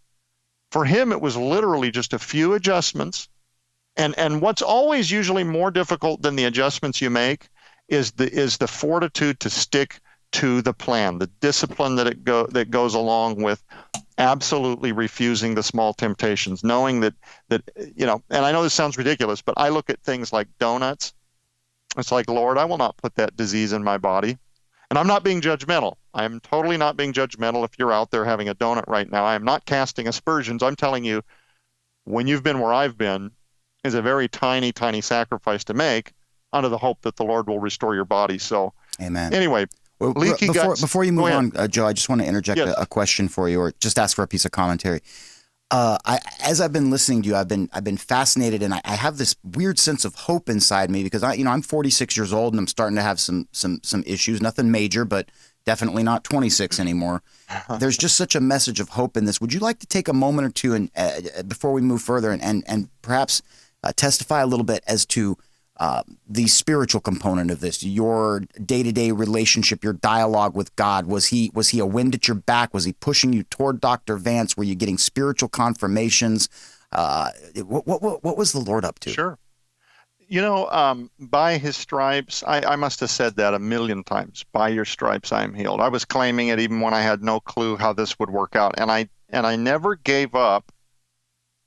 For him, it was literally just a few adjustments. And what's always usually more difficult than the adjustments you make is the fortitude to stick to the plan, the discipline that goes along with absolutely refusing the small temptations, knowing that and I know this sounds ridiculous, but I look at things like donuts. It's like, Lord, I will not put that disease in my body. And I'm not being judgmental. I'm totally not being judgmental if you're out there having a donut right now. I am not casting aspersions. I'm telling you, when you've been where I've been, is a very tiny, tiny sacrifice to make under the hope that the Lord will restore your body. So, Amen. Anyway, Well, leaky guts. before you move on, Joe, I just want to interject Yes. a question for you, or just ask for a piece of commentary. As I've been listening to you, I've been fascinated, and I have this weird sense of hope inside me, because I'm 46 years old and I'm starting to have some issues. Nothing major, but definitely not 26 anymore. There's just such a message of hope in this. Would you like to take a moment or two and before we move further and perhaps testify a little bit as to the spiritual component of this, your day-to-day relationship, your dialogue with God? Was he a wind at your back? Was he pushing you toward Dr. Vance? Were you getting spiritual confirmations? What was the Lord up to? Sure. By his stripes, I must have said that a million times. By your stripes, I am healed. I was claiming it even when I had no clue how this would work out. And I never gave up,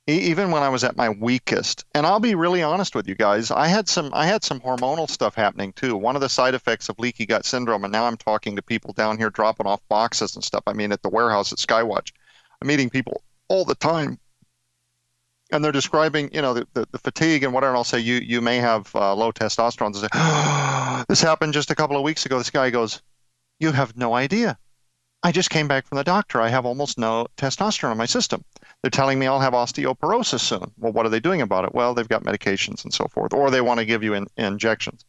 even when I was at my weakest. And I'll be really honest with you guys. I had some hormonal stuff happening too. One of the side effects of leaky gut syndrome, and now I'm talking to people down here dropping off boxes and stuff. I mean, at the warehouse at Skywatch, I'm meeting people all the time. And they're describing, the fatigue and whatever. And I'll say, you may have low testosterone. They say, oh, this happened just a couple of weeks ago. This guy goes, you have no idea. I just came back from the doctor. I have almost no testosterone in my system. They're telling me I'll have osteoporosis soon. Well, what are they doing about it? Well, they've got medications and so forth, or they want to give you injections.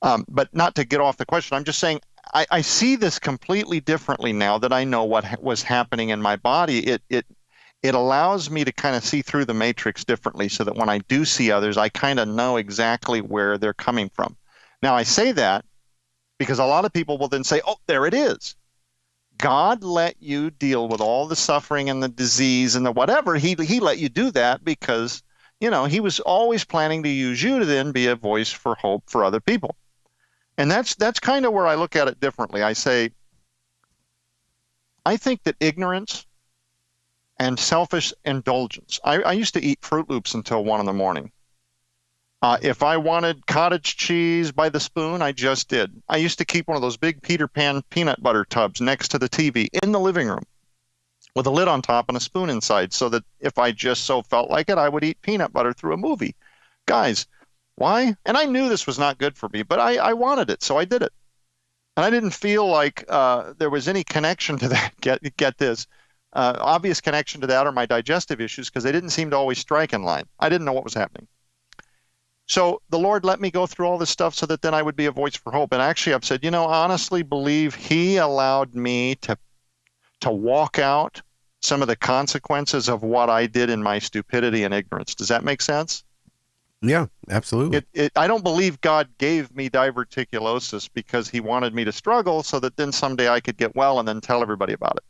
But not to get off the question, I'm just saying I see this completely differently now that I know what was happening in my body. It allows me to kind of see through the matrix differently, so that when I do see others, I kind of know exactly where they're coming from. Now, I say that because a lot of people will then say, oh, there it is. God let you deal with all the suffering and the disease and the whatever. He let you do that because, he was always planning to use you to then be a voice for hope for other people. And that's kind of where I look at it differently. I say, I think that ignorance and selfish indulgence. I used to eat Fruit Loops until 1 a.m. If I wanted cottage cheese by the spoon, I just did. I used to keep one of those big Peter Pan peanut butter tubs next to the TV in the living room with a lid on top and a spoon inside, so that if I just so felt like it, I would eat peanut butter through a movie. Guys, why? And I knew this was not good for me, but I wanted it, so I did it. And I didn't feel like there was any connection to that. Get this. Obvious connection to that are my digestive issues, because they didn't seem to always strike in line. I didn't know what was happening. So the Lord let me go through all this stuff so that then I would be a voice for hope. And actually, I've said, honestly believe he allowed me to walk out some of the consequences of what I did in my stupidity and ignorance. Does that make sense? Yeah, absolutely. I don't believe God gave me diverticulosis because he wanted me to struggle so that then someday I could get well and then tell everybody about it.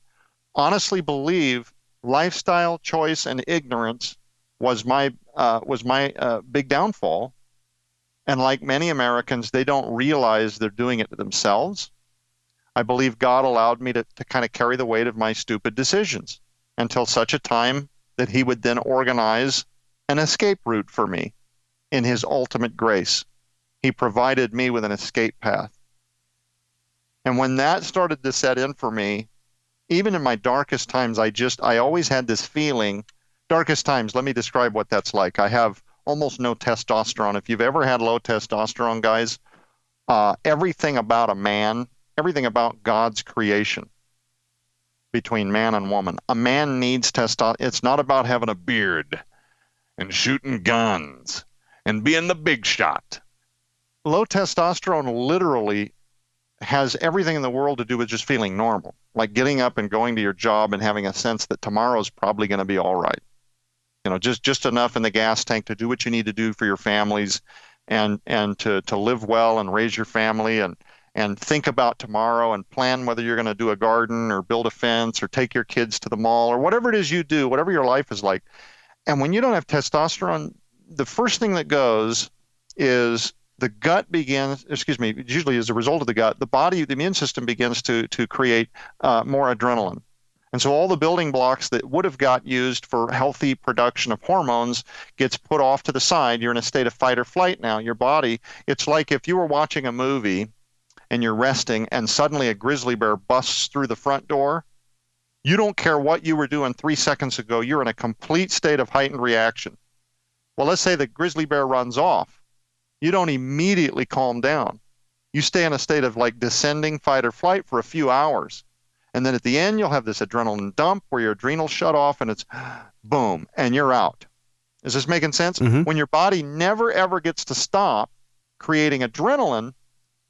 Honestly believe lifestyle choice and ignorance was my big downfall. And like many Americans, they don't realize they're doing it to themselves. I believe God allowed me to kind of carry the weight of my stupid decisions until such a time that he would then organize an escape route for me in his ultimate grace. He provided me with an escape path. And when that started to set in for me, even in my darkest times, I always had this feeling. Darkest times, let me describe what that's like. I have almost no testosterone. If you've ever had low testosterone, guys, everything about a man, everything about God's creation between man and woman, a man needs testosterone. It's not about having a beard and shooting guns and being the big shot. Low testosterone literally has everything in the world to do with just feeling normal, like getting up and going to your job and having a sense that tomorrow's probably going to be all right. Just enough in the gas tank to do what you need to do for your families and to live well and raise your family and think about tomorrow and plan whether you're going to do a garden or build a fence or take your kids to the mall or whatever it is you do, whatever your life is like. And when you don't have testosterone, the first thing that goes is the gut begins, usually as a result of the gut, the immune system begins to create more adrenaline. And so all the building blocks that would have got used for healthy production of hormones gets put off to the side. You're in a state of fight or flight now. Your body, it's like if you were watching a movie and you're resting and suddenly a grizzly bear busts through the front door. You don't care what you were doing 3 seconds ago. You're in a complete state of heightened reaction. Well, let's say the grizzly bear runs off. You don't immediately calm down. You stay in a state of like descending fight or flight for a few hours. And then at the end, you'll have this adrenaline dump where your adrenals shut off and it's boom, and you're out. Is this making sense? Mm-hmm. When your body never, ever gets to stop creating adrenaline,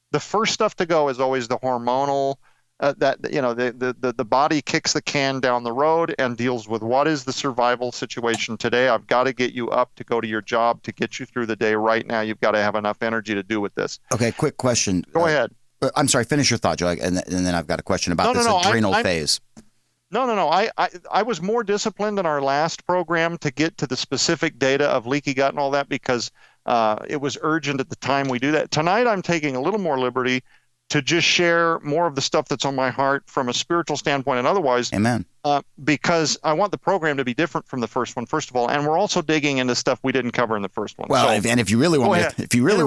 the first stuff to go is always the hormonal, the body kicks the can down the road and deals with what is the survival situation today. I've got to get you up to go to your job to get you through the day right now. You've got to have enough energy to do with this. Okay, quick question. Go ahead. I'm sorry, finish your thought, Joe, and then I've got a question about this adrenal phase. No. I was more disciplined in our last program to get to the specific data of leaky gut and all that because it was urgent at the time we do that. Tonight, I'm taking a little more liberty to just share more of the stuff that's on my heart from a spiritual standpoint and otherwise. Amen. Because I want the program to be different from the first one, first of all, and we're also digging into stuff we didn't cover in the first one. Well, and if you really want me, if you really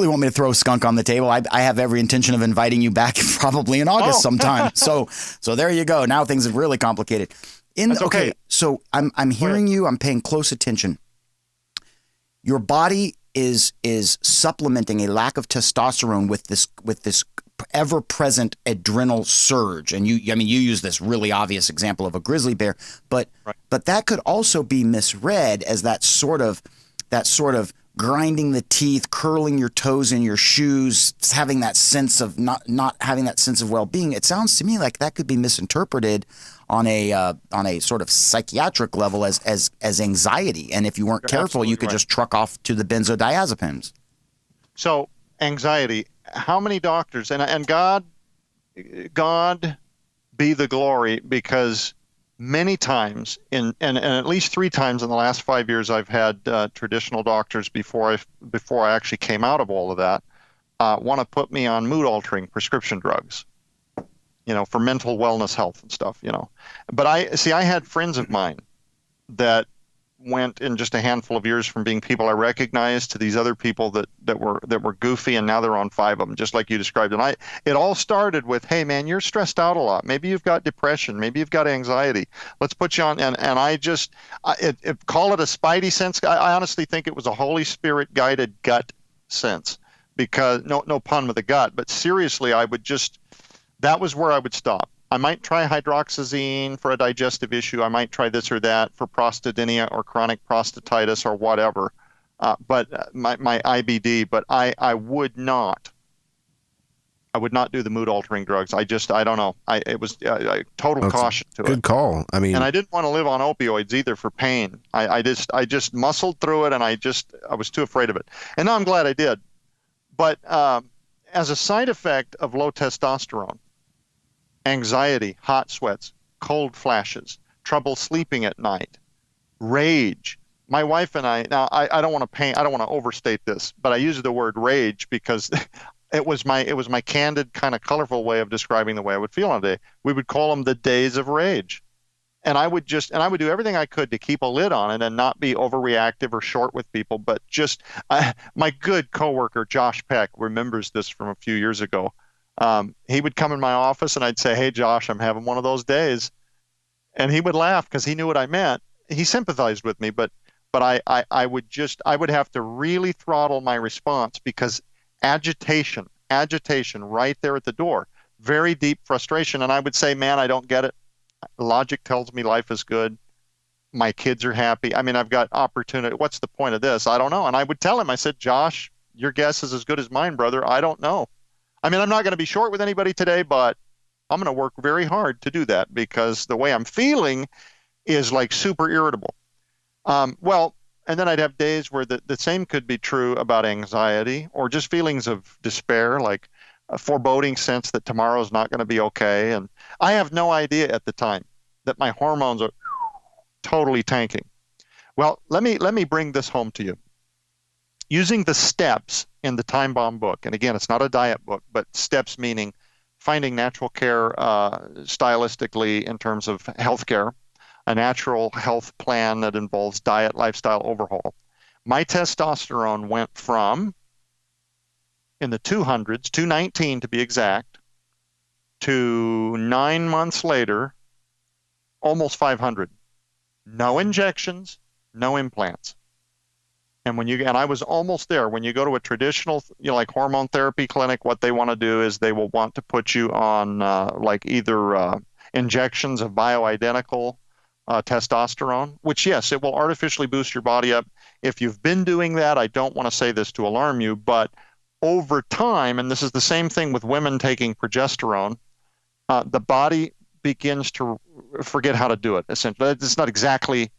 want me to throw skunk on the table, I have every intention of inviting you back probably in August sometime. So there you go. Now things have really complicated. Okay. So I'm hearing you. I'm paying close attention. Your body is supplementing a lack of testosterone with this ever-present adrenal surge, and you use this really obvious example of a grizzly bear, but that could also be misread as that sort of grinding the teeth, curling your toes in your shoes, having that sense of not having that sense of well-being. It sounds to me like that could be misinterpreted on a sort of psychiatric level as anxiety, and if you weren't careful, you could just truck off to the benzodiazepines. So anxiety. How many doctors and God be the glory, because many times and at least 3 times in the last 5 years I've had traditional doctors before I actually came out of all of that want to put me on mood altering prescription drugs, for mental wellness, health and stuff, But I had friends of mine that went in just a handful of years from being people I recognized to these other people that were goofy, and now they're on 5 of them, just like you described. And it all started with, hey man, you're stressed out a lot. Maybe you've got depression. Maybe you've got anxiety. Let's put you on. And I just call it a spidey sense. I honestly think it was a Holy Spirit guided gut sense, because no pun with the gut, but seriously, that was where I would stop. I might try hydroxyzine for a digestive issue. I might try this or that for prostatinia or chronic prostatitis or whatever. But my IBD. But I would not do the mood altering drugs. I don't know. It was total caution to it. Good call. And I didn't want to live on opioids either for pain. I just muscled through it, and I was too afraid of it. And now I'm glad I did. But as a side effect of low testosterone, anxiety, hot sweats, cold flashes, trouble sleeping at night, rage, my wife and I, now I don't want to overstate this, but I use the word rage because it was my candid, kind of colorful way of describing the way I would feel on a day. We would call them the days of rage. And I would do everything I could to keep a lid on it and not be overreactive or short with people. But my good coworker, Josh Peck, remembers this from a few years ago. He would come in my office and I'd say, "Hey, Josh, I'm having one of those days." And he would laugh because he knew what I meant. He sympathized with me, but I would have to really throttle my response because agitation right there at the door, very deep frustration. And I would say, "Man, I don't get it. Logic tells me life is good. My kids are happy. I mean, I've got opportunity. What's the point of this? I don't know." And I would tell him, I said, "Josh, your guess is as good as mine, brother. I don't know. I mean, I'm not going to be short with anybody today, but I'm going to work very hard to do that because the way I'm feeling is like super irritable." Well, and then I'd have days where the same could be true about anxiety or just feelings of despair, like a foreboding sense that tomorrow's not going to be okay. And I have no idea at the time that my hormones are totally tanking. Well, let me bring this home to you. Using the steps in the Timebomb book, and again, it's not a diet book, but steps meaning finding natural care stylistically in terms of healthcare, a natural health plan that involves diet, lifestyle overhaul. My testosterone went from in the 200s, 219 to be exact, to 9 months later, almost 500. No injections, no implants. And I was almost there. When you go to a traditional, like hormone therapy clinic, what they want to do is they will want to put you on like either injections of bioidentical testosterone, which yes, it will artificially boost your body up. If you've been doing that, I don't want to say this to alarm you, but over time, and this is the same thing with women taking progesterone, the body begins to forget how to do it. Essentially, it's not exactly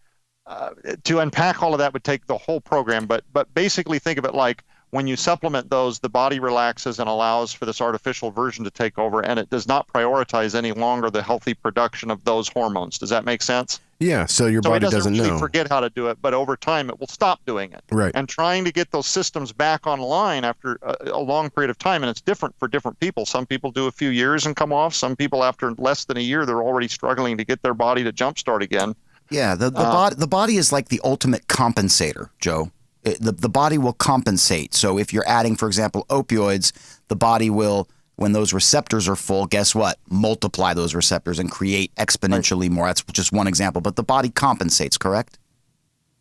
to unpack all of that would take the whole program, but basically think of it like when you supplement those, the body relaxes and allows for this artificial version to take over, and it does not prioritize any longer the healthy production of those hormones. Does that make sense? Yeah, so your body doesn't really know. Forget how to do it, but over time it will stop doing it. Right. And trying to get those systems back online after a long period of time, and it's different for different people. Some people do a few years and come off. Some people after less than a year, they're already struggling to get their body to jumpstart again. Yeah, the body is like the ultimate compensator, Joe. The body will compensate. So if you're adding, for example, opioids, the body will, when those receptors are full, guess what? Multiply those receptors and create exponentially more. That's just one example. But the body compensates, correct?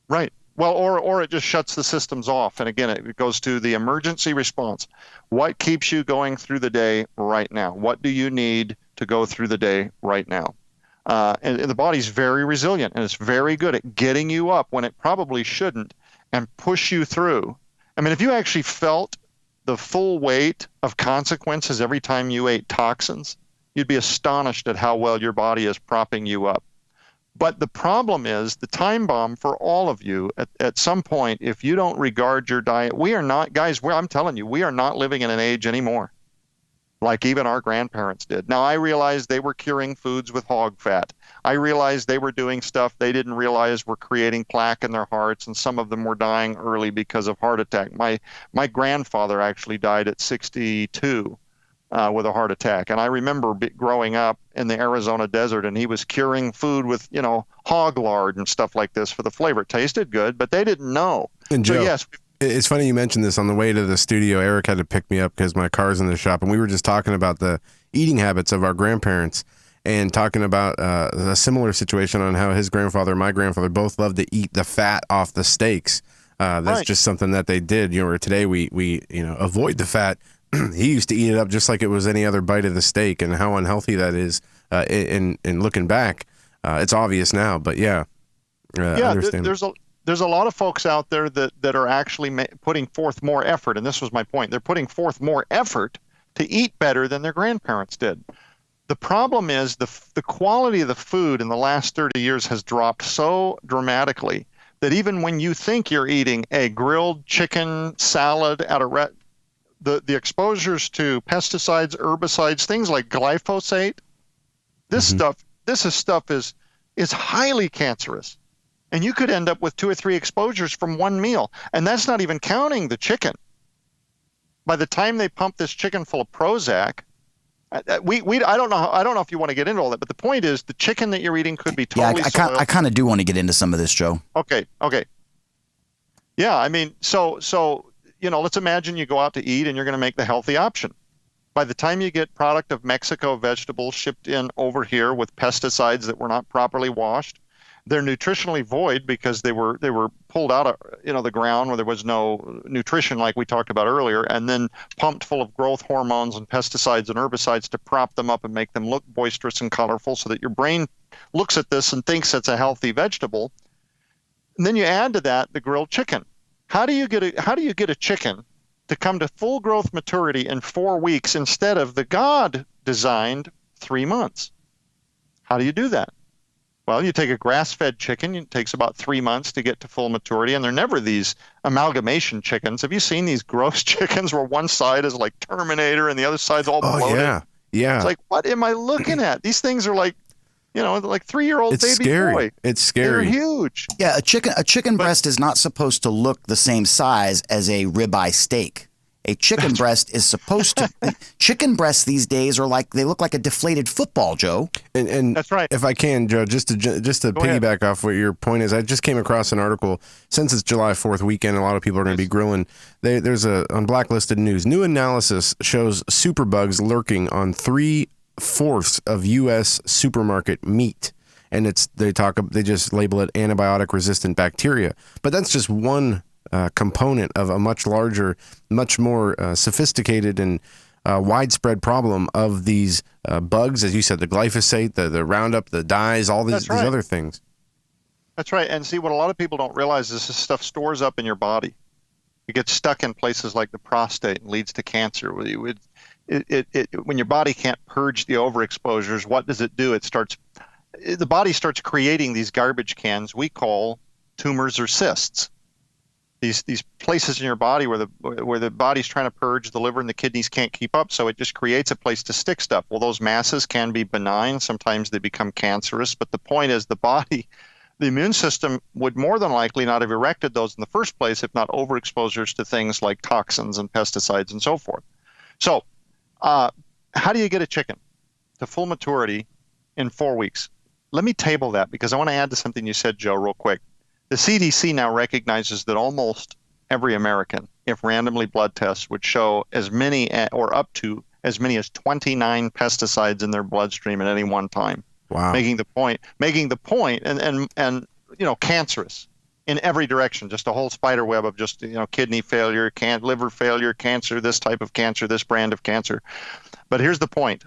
Right. Well, or it just shuts the systems off. And again, it goes to the emergency response. What keeps you going through the day right now? What do you need to go through the day right now? And the body's very resilient, and it's very good at getting you up when it probably shouldn't and push you through. I mean, if you actually felt the full weight of consequences every time you ate toxins, you'd be astonished at how well your body is propping you up. But the problem is the time bomb for all of you at some point, if you don't regard your diet, we are not, guys, I'm telling you, we are not living in an age anymore like even our grandparents did. Now, I realized they were curing foods with hog fat. I realized they were doing stuff they didn't realize were creating plaque in their hearts, and some of them were dying early because of heart attack. My grandfather actually died at 62 with a heart attack. And I remember growing up in the Arizona desert, and he was curing food with, hog lard and stuff like this for the flavor. It tasted good, but they didn't know. And Joe, so yes, it's funny you mentioned this. On the way to the studio, Eric had to pick me up because my car's in the shop, and we were just talking about the eating habits of our grandparents and talking about a similar situation on how his grandfather and my grandfather both loved to eat the fat off the steaks. That's right. Just something that they did. Or today we avoid the fat. He used to eat it up just like it was any other bite of the steak, and how unhealthy that is. In looking back, it's obvious now, but I understand. There's a lot of folks out there that are actually putting forth more effort, and this was my point. They're putting forth more effort to eat better than their grandparents did. The problem is the quality of the food in the last 30 years has dropped so dramatically that even when you think you're eating a grilled chicken salad at a the exposures to pesticides, herbicides, things like glyphosate, this stuff is highly cancerous. And you could end up with 2 or 3 exposures from one meal. And that's not even counting the chicken. By the time they pump this chicken full of Prozac, I don't know if you want to get into all that, but the point is the chicken that you're eating could be totally soiled. I kind of do want to get into some of this, Joe. Okay. Yeah, I mean, so let's imagine you go out to eat and you're going to make the healthy option. By the time you get product of Mexico vegetables shipped in over here with pesticides that were not properly washed, they're nutritionally void because they were pulled out of the ground where there was no nutrition like we talked about earlier, and then pumped full of growth hormones and pesticides and herbicides to prop them up and make them look boisterous and colorful so that your brain looks at this and thinks it's a healthy vegetable. And then you add to that the grilled chicken. How do you get a chicken to come to full growth maturity in 4 weeks instead of the God designed 3 months? How do you do that? Well, you take a grass-fed chicken. It takes about 3 months to get to full maturity, and they're never these amalgamation chickens. Have you seen these gross chickens where one side is like Terminator and the other side's all bloated? Oh, yeah. It's like, what am I looking at? These things are like, like 3-year-old baby scary. boy. It's scary. They're huge. Yeah, a chicken breast is not supposed to look the same size as a ribeye steak. A chicken breast is supposed to. Chicken breasts these days they look like a deflated football, Joe. And that's right. If I can, Joe, just to piggyback off what your point is, I just came across an article. Since it's July 4th weekend, a lot of people are going to be grilling. There's on Blacklisted News. New analysis shows superbugs lurking on 3/4 of U.S. supermarket meat. And they just label it antibiotic resistant bacteria. But that's just one component of a much larger, much more sophisticated and widespread problem of these bugs, as you said, the glyphosate, the Roundup, the dyes, all these other things. That's right. And see, what a lot of people don't realize is this stuff stores up in your body. It gets stuck in places like the prostate and leads to cancer. When your body can't purge the overexposures, what does it do? The body starts creating these garbage cans we call tumors or cysts. These places in your body where the body's trying to purge, the liver and the kidneys can't keep up, so it just creates a place to stick stuff. Well, those masses can be benign. Sometimes they become cancerous. But the point is the immune system would more than likely not have erected those in the first place if not overexposures to things like toxins and pesticides and so forth. So how do you get a chicken to full maturity in 4 weeks? Let me table that because I want to add to something you said, Joe, real quick. The CDC now recognizes that almost every American, if randomly blood tests, would show as many or up to as many as 29 pesticides in their bloodstream at any one time. Wow. Making the point and cancerous in every direction, just a whole spider web of just, kidney failure, liver failure, cancer, this type of cancer, this brand of cancer. But here's the point.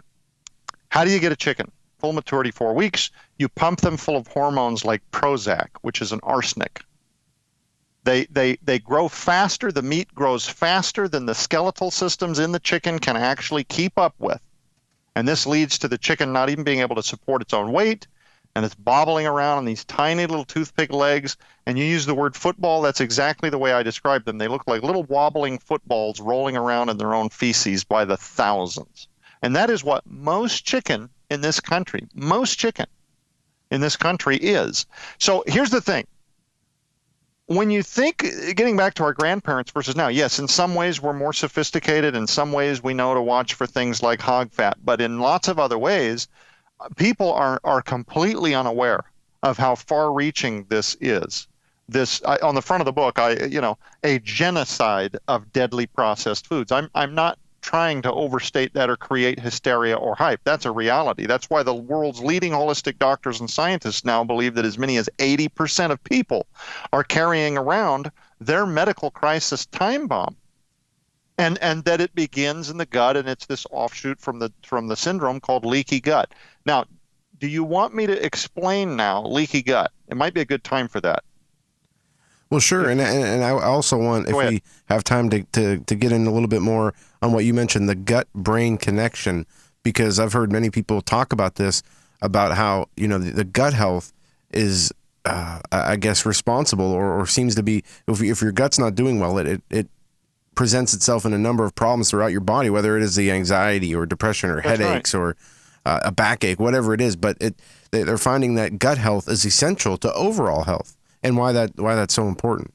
How do you get a chicken? Full maturity 4 weeks, you pump them full of hormones like Prozac, which is an arsenic. They grow faster, the meat grows faster than the skeletal systems in the chicken can actually keep up with. And this leads to the chicken not even being able to support its own weight, and it's bobbling around on these tiny little toothpick legs. And you use the word football, that's exactly the way I described them. They look like little wobbling footballs rolling around in their own feces by the thousands. And that is what most chicken in this country is. So here's the thing. When you think, getting back to our grandparents versus now, yes, in some ways we're more sophisticated. In some ways we know to watch for things like hog fat. But in lots of other ways, people are completely unaware of how far-reaching this is. On the front of the book, a genocide of deadly processed foods. I'm not trying to overstate that or create hysteria or hype. That's a reality. That's why the world's leading holistic doctors and scientists now believe that as many as 80% of people are carrying around their medical crisis time bomb. And that it begins in the gut, and it's this offshoot from the syndrome called leaky gut. Now, do you want me to explain now leaky gut? It might be a good time for that. Well, sure, and I also want, if we have time, to get in a little bit more on what you mentioned, the gut-brain connection, because I've heard many people talk about this, about how the gut health is, I guess, responsible or seems to be, if your gut's not doing well, it presents itself in a number of problems throughout your body, whether it is the anxiety or depression or headaches or a backache, whatever it is. But they're finding that gut health is essential to overall health. and why that's so important.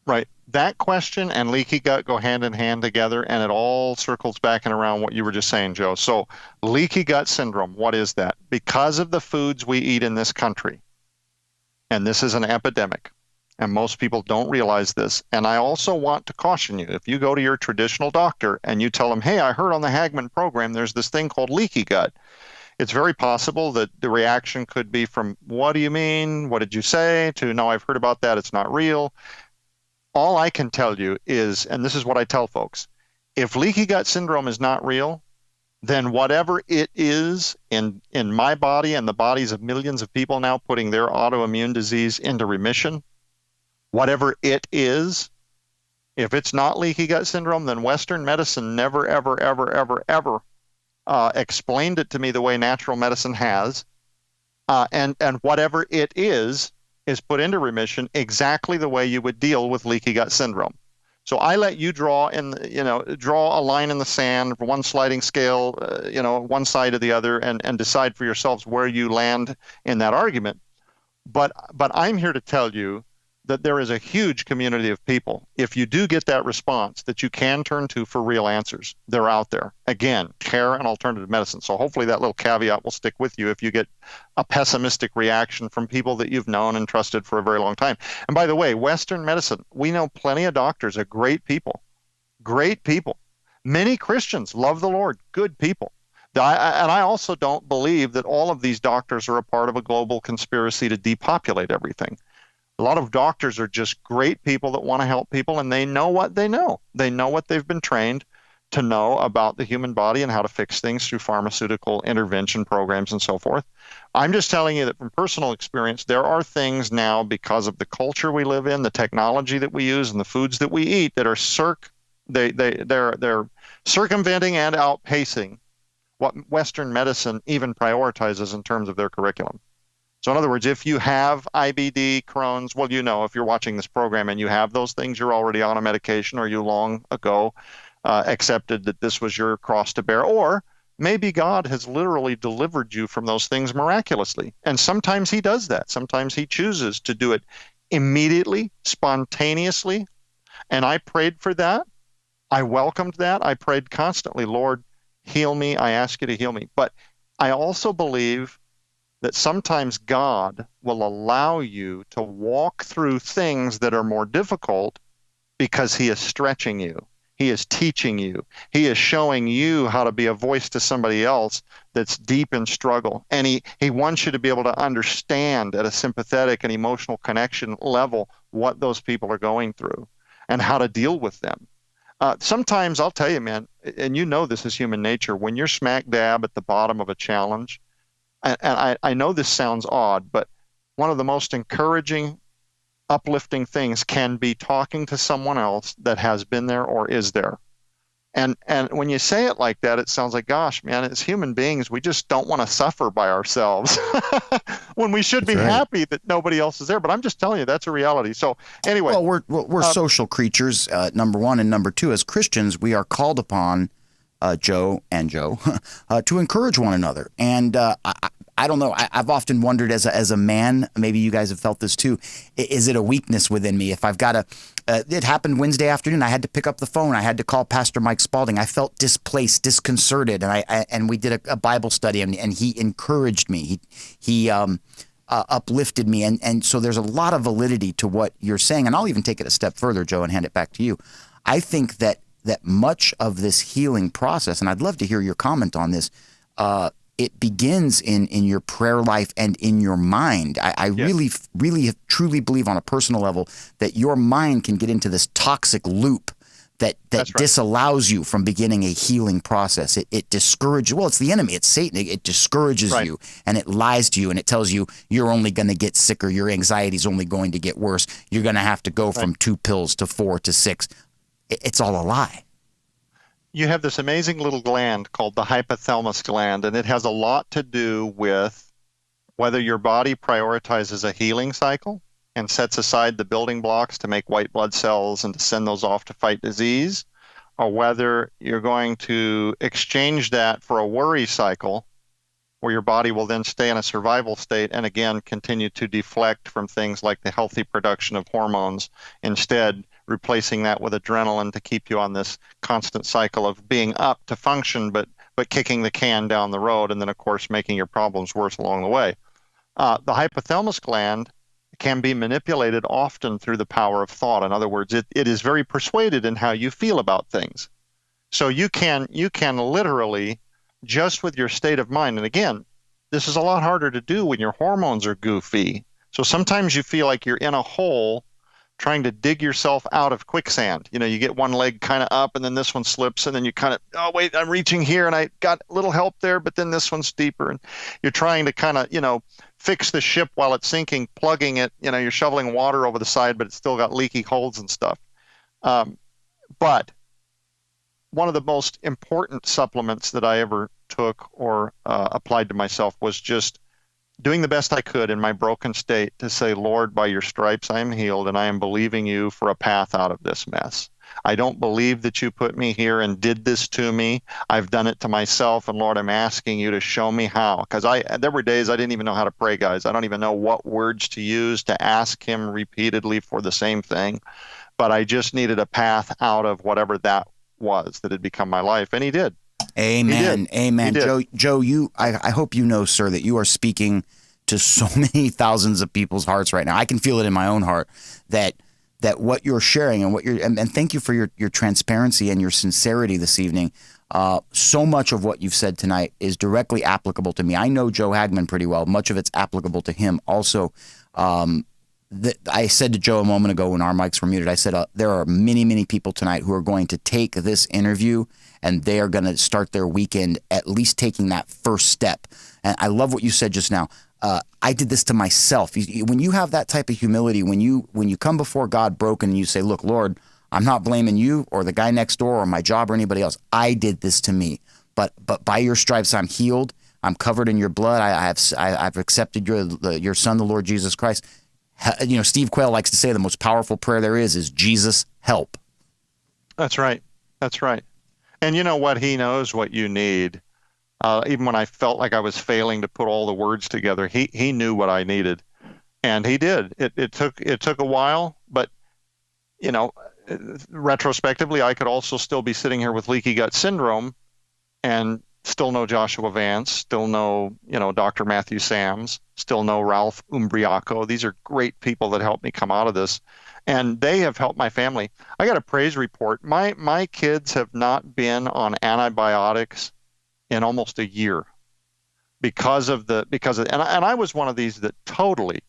Right. That question and leaky gut go hand in hand together, and it all circles back and around what you were just saying, Joe. So leaky gut syndrome, what is that? Because of the foods we eat in this country, and this is an epidemic, and most people don't realize this. And I also want to caution you, if you go to your traditional doctor and you tell them, hey, I heard on the HAGMANN program there's this thing called leaky gut, it's very possible that the reaction could be from, what do you mean? What did you say? To, no, I've heard about that. It's not real. All I can tell you is, and this is what I tell folks, if leaky gut syndrome is not real, then whatever it is in my body and the bodies of millions of people now putting their autoimmune disease into remission, whatever it is, if it's not leaky gut syndrome, then Western medicine never, ever, ever, ever, ever explained it to me the way natural medicine has, and whatever it is put into remission exactly the way you would deal with leaky gut syndrome. So I let you draw a line in the sand, one sliding scale, one side or the other, and decide for yourselves where you land in that argument. But I'm here to tell you that there is a huge community of people, if you do get that response, that you can turn to for real answers. They're out there. Again, care and alternative medicine. So hopefully that little caveat will stick with you if you get a pessimistic reaction from people that you've known and trusted for a very long time. And by the way, Western medicine, we know plenty of doctors are great people. Great people. Many Christians love the Lord. Good people. And I also don't believe that all of these doctors are a part of a global conspiracy to depopulate everything. A lot of doctors are just great people that want to help people, and they know what they know. They know what they've been trained to know about the human body and how to fix things through pharmaceutical intervention programs and so forth. I'm just telling you that from personal experience, there are things now, because of the culture we live in, the technology that we use, and the foods that we eat, that are they're circumventing and outpacing what Western medicine even prioritizes in terms of their curriculum. So in other words, if you have IBD, Crohn's, well, if you're watching this program and you have those things, you're already on a medication, or you long ago accepted that this was your cross to bear. Or maybe God has literally delivered you from those things miraculously. And sometimes he does that. Sometimes he chooses to do it immediately, spontaneously. And I prayed for that. I welcomed that. I prayed constantly, Lord, heal me. I ask you to heal me. But I also believe that sometimes God will allow you to walk through things that are more difficult because he is stretching you. He is teaching you. He is showing you how to be a voice to somebody else that's deep in struggle. And he wants you to be able to understand at a sympathetic and emotional connection level what those people are going through and how to deal with them. Sometimes, I'll tell you, man, and this is human nature, when you're smack dab at the bottom of a challenge, and I know this sounds odd, but one of the most encouraging, uplifting things can be talking to someone else that has been there or is there. And when you say it like that, it sounds like, gosh, man, as human beings, we just don't want to suffer by ourselves when we should be happy that nobody else is there. But I'm just telling you, that's a reality. So anyway. Well, we're social creatures, number one. And number two, as Christians, we are called upon, Joe, to encourage one another. And I don't know. I've often wondered as a man, maybe you guys have felt this too. Is it a weakness within me? If I've got it happened Wednesday afternoon. I had to pick up the phone. I had to call Pastor Mike Spalding. I felt displaced, disconcerted, and we did a Bible study, and he encouraged me. He uplifted me, and so there's a lot of validity to what you're saying. And I'll even take it a step further, Joe, and hand it back to you. I think that much of this healing process, and I'd love to hear your comment on this, it begins in your prayer life and in your mind. I really truly believe on a personal level that your mind can get into this toxic loop that disallows you from beginning a healing process. It discourages, it's the enemy, it's Satan. It discourages you, and it lies to you, and it tells you you're only going to get sicker. Your anxiety is only going to get worse. You're going to have to go from 2 pills to 4 to 6. It's all a lie. You have this amazing little gland called the hypothalamus gland, and it has a lot to do with whether your body prioritizes a healing cycle and sets aside the building blocks to make white blood cells and to send those off to fight disease, or whether you're going to exchange that for a worry cycle where your body will then stay in a survival state and again continue to deflect from things like the healthy production of hormones, instead replacing that with adrenaline to keep you on this constant cycle of being up to function, but kicking the can down the road, and then of course making your problems worse along the way. The hypothalamus gland can be manipulated often through the power of thought. In other words, it is very persuaded in how you feel about things. So you can literally, just with your state of mind, and again, this is a lot harder to do when your hormones are goofy. So sometimes you feel like you're in a hole trying to dig yourself out of quicksand. You know, you get one leg kind of up and then this one slips, and then you kind of, oh wait, I'm reaching here and I got a little help there, but then this one's deeper, and you're trying to kind of, fix the ship while it's sinking, plugging it, you're shoveling water over the side, but it's still got leaky holes and stuff. But one of the most important supplements that I ever took or applied to myself was just doing the best I could in my broken state to say, Lord, by your stripes I am healed, and I am believing you for a path out of this mess. I don't believe that you put me here and did this to me. I've done it to myself, and Lord, I'm asking you to show me how. Because there were days I didn't even know how to pray, guys. I don't even know what words to use to ask him repeatedly for the same thing. But I just needed a path out of whatever that was that had become my life, and he did. Amen. Amen. Joe, I hope you know, sir, that you are speaking to so many thousands of people's hearts right now. I can feel it in my own heart that what you're sharing and thank you for your transparency and your sincerity this evening. So much of what you've said tonight is directly applicable to me. I know Joe Hagmann pretty well. Much of it's applicable to him also. I said to Joe a moment ago when our mics were muted, I said, there are many, many people tonight who are going to take this interview and they are going to start their weekend at least taking that first step. And I love what you said just now. I did this to myself. When you have that type of humility, when you come before God broken and you say, look, Lord, I'm not blaming you or the guy next door or my job or anybody else. I did this to me. But by your stripes, I'm healed. I'm covered in your blood. I've accepted your son, the Lord Jesus Christ. Steve Quayle likes to say the most powerful prayer there is Jesus, help. That's right. That's right. And you know what? He knows what you need. Even when I felt like I was failing to put all the words together, he knew what I needed, and he did. It took a while, but retrospectively, I could also still be sitting here with leaky gut syndrome, and still know Joshua Vance, still know Dr. Matthew Sams, still know Ralph Umbriaco. These are great people that helped me come out of this, and they have helped my family. I got a praise report. My kids have not been on antibiotics in almost a year because of and I was one of these that totally,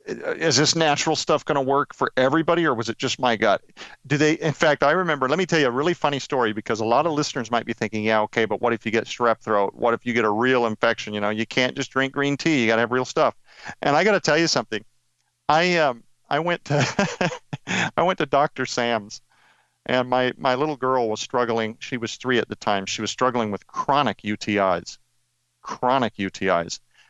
is this natural stuff going to work for everybody, or was it just my gut? In fact, I remember, let me tell you a really funny story, because a lot of listeners might be thinking, yeah, okay, but what if you get strep throat? What if you get a real infection? You can't just drink green tea. You got to have real stuff. And I got to tell you something. I went to I went to Dr. Sam's, and my little girl was struggling. She was 3 at the time. She was struggling with chronic UTIs.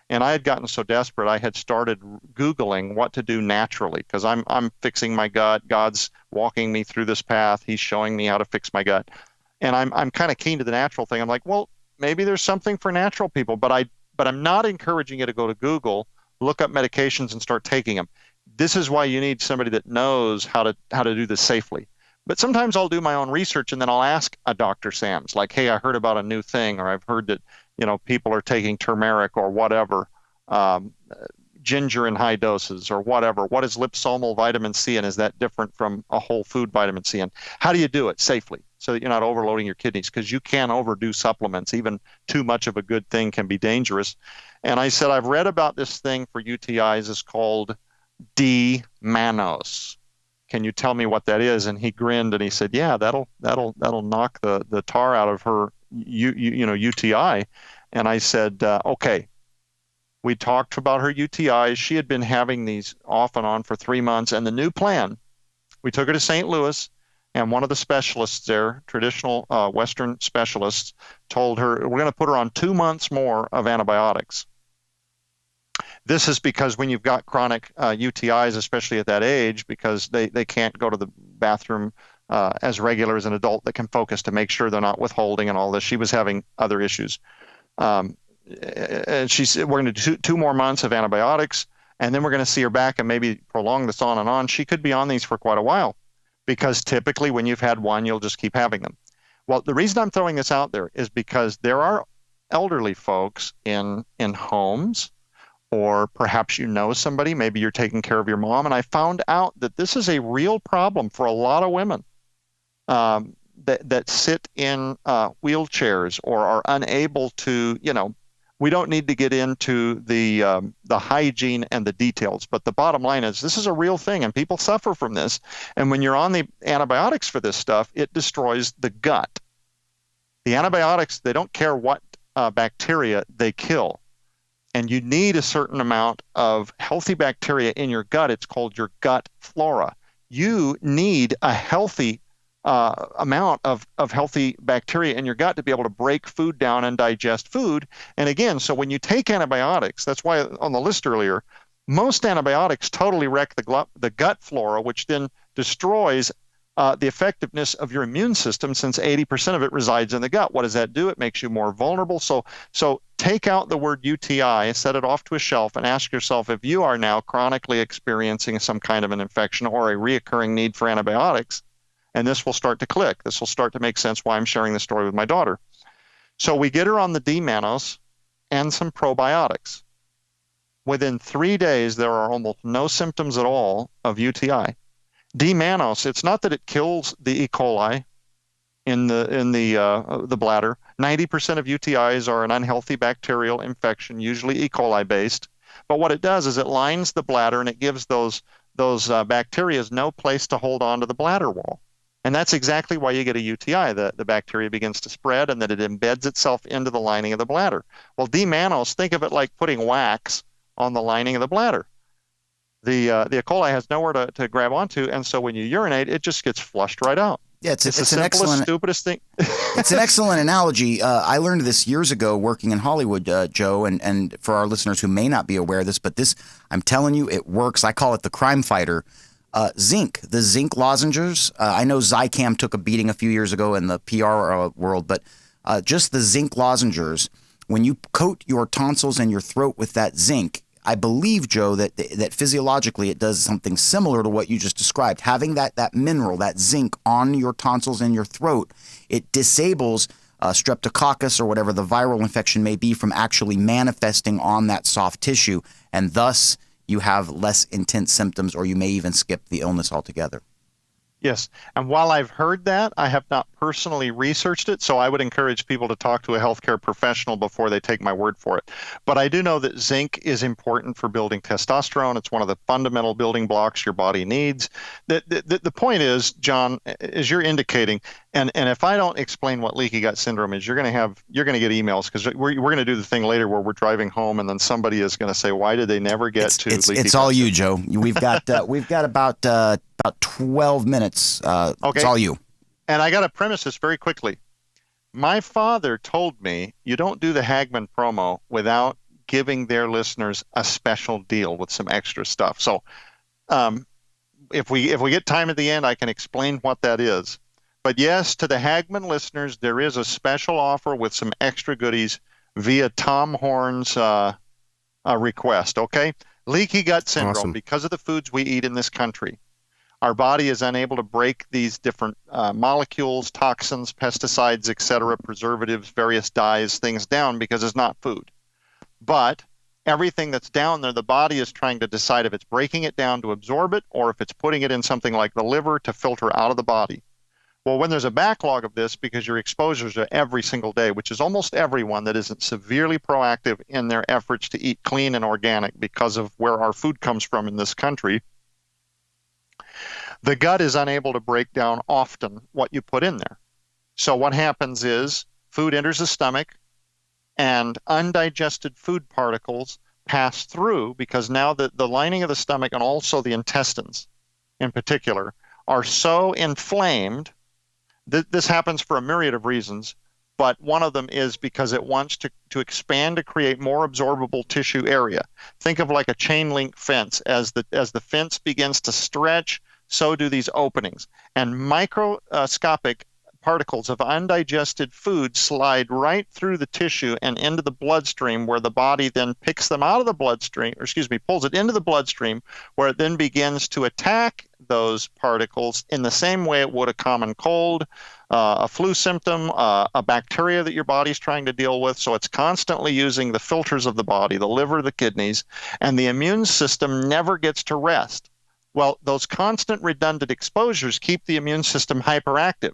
And I had gotten so desperate, I had started Googling what to do naturally, because I'm fixing my gut. God's walking me through this path. He's showing me how to fix my gut. And I'm kind of keen to the natural thing. I'm like, well, maybe there's something for natural people, but I'm not encouraging you to go to Google, look up medications and start taking them. This is why you need somebody that knows how to do this safely. But sometimes I'll do my own research, and then I'll ask a Dr. Sam's, like, hey, I heard about a new thing, or I've heard that, people are taking turmeric or whatever, ginger in high doses or whatever. What is liposomal vitamin C, and is that different from a whole food vitamin C? And how do you do it safely so that you're not overloading your kidneys? Because you can overdo supplements. Even too much of a good thing can be dangerous. And I said, I've read about this thing for UTIs. It's called D-mannose. Can you tell me what that is? And he grinned and he said, yeah, that'll knock the tar out of her UTI. And I said, okay. We talked about her UTIs. She had been having these off and on for 3 months. And the new plan, we took her to St. Louis, and one of the specialists there, traditional Western specialists, told her, we're going to put her on 2 months more of antibiotics. This is because when you've got chronic UTIs, especially at that age, because they can't go to the bathroom as regular as an adult that can focus to make sure they're not withholding and all this. She was having other issues. and she said, we're going to do 2 more months of antibiotics, and then we're going to see her back and maybe prolong this on and on. She could be on these for quite a while, because typically when you've had one, you'll just keep having them. Well, the reason I'm throwing this out there is because there are elderly folks in homes, or perhaps you know somebody, maybe you're taking care of your mom, and I found out that this is a real problem for a lot of women that sit in wheelchairs or are unable to, we don't need to get into the hygiene and the details, but the bottom line is this is a real thing, and people suffer from this. And when you're on the antibiotics for this stuff, it destroys the gut. The antibiotics, they don't care what bacteria they kill. And you need a certain amount of healthy bacteria in your gut. It's called your gut flora. You need a healthy amount of healthy bacteria in your gut to be able to break food down and digest food. And again, so when you take antibiotics, that's why on the list earlier, most antibiotics totally wreck the gut flora, which then destroys the effectiveness of your immune system, since 80% of it resides in the gut. What does that do? It makes you more vulnerable. So take out the word UTI, set it off to a shelf, and ask yourself if you are now chronically experiencing some kind of an infection or a reoccurring need for antibiotics. And this will start to click. This will start to make sense why I'm sharing this story with my daughter. So we get her on the D-mannose and some probiotics. Within 3 days, there are almost no symptoms at all of UTI. D-mannose, it's not that it kills the E. coli in the bladder. 90% of UTIs are an unhealthy bacterial infection, usually E. coli based. But what it does is it lines the bladder, and it gives those bacteria no place to hold on to the bladder wall. And that's exactly why you get a UTI. The bacteria begins to spread, and then it embeds itself into the lining of the bladder. Well, D-mannose, think of it like putting wax on the lining of the bladder. The E. coli has nowhere to grab onto, and so when you urinate, it just gets flushed right out. Yeah, it's the an simplest, excellent, stupidest thing. It's an excellent analogy. I learned this years ago working in Hollywood, Joe, and for our listeners who may not be aware of this, but this, I'm telling you, it works. I call it the crime fighter. Zinc, the zinc lozenges. I know Zicam took a beating a few years ago in the PR world, but just the zinc lozenges, when you coat your tonsils and your throat with that zinc, I believe, Joe, that physiologically it does something similar to what you just described. Having that mineral, that zinc on your tonsils and your throat, it disables streptococcus or whatever the viral infection may be from actually manifesting on that soft tissue, and thus you have less intense symptoms, or you may even skip the illness altogether. Yes. And while I've heard that, I have not personally researched it, so I would encourage people to talk to a healthcare professional before they take my word for it. But I do know that zinc is important for building testosterone. It's one of the fundamental building blocks your body needs. The point is, John, as you're indicating, and if I don't explain what leaky gut syndrome is, you're going to get emails, because we're going to do the thing later where we're driving home, and then somebody is going to say, why did they never get to leaky gut? It's all you, Joe. We've got about 12 minutes. Okay. It's all you. And I got to premise this very quickly. My father told me you don't do the HAGMANN promo without giving their listeners a special deal with some extra stuff. So if we get time at the end, I can explain what that is. But yes, to the HAGMANN listeners, there is a special offer with some extra goodies via Tom Horn's request, okay? Leaky gut syndrome, Awesome. Because of the foods we eat in this country. Our body is unable to break these different molecules, toxins, pesticides, etc., preservatives, various dyes, things down because it's not food. But everything that's down there, the body is trying to decide if it's breaking it down to absorb it, or if it's putting it in something like the liver to filter out of the body. Well, when there's a backlog of this, because your exposures are every single day, which is almost everyone that isn't severely proactive in their efforts to eat clean and organic because of where our food comes from in this country, the gut is unable to break down often what you put in there. So what happens is food enters the stomach, and undigested food particles pass through, because now the lining of the stomach and also the intestines in particular are so inflamed. This happens for a myriad of reasons, but one of them is because it wants to expand to create more absorbable tissue area. Think of like a chain link fence. As the fence begins to stretch, so do these openings. And microscopic particles of undigested food slide right through the tissue and into the bloodstream, where the body then picks them out of the bloodstream, or excuse me, pulls it into the bloodstream, where it then begins to attack those particles in the same way it would a common cold, a flu symptom, a bacteria that your body's trying to deal with. So it's constantly using the filters of the body, the liver, the kidneys, and the immune system never gets to rest. Well, those constant redundant exposures keep the immune system hyperactive.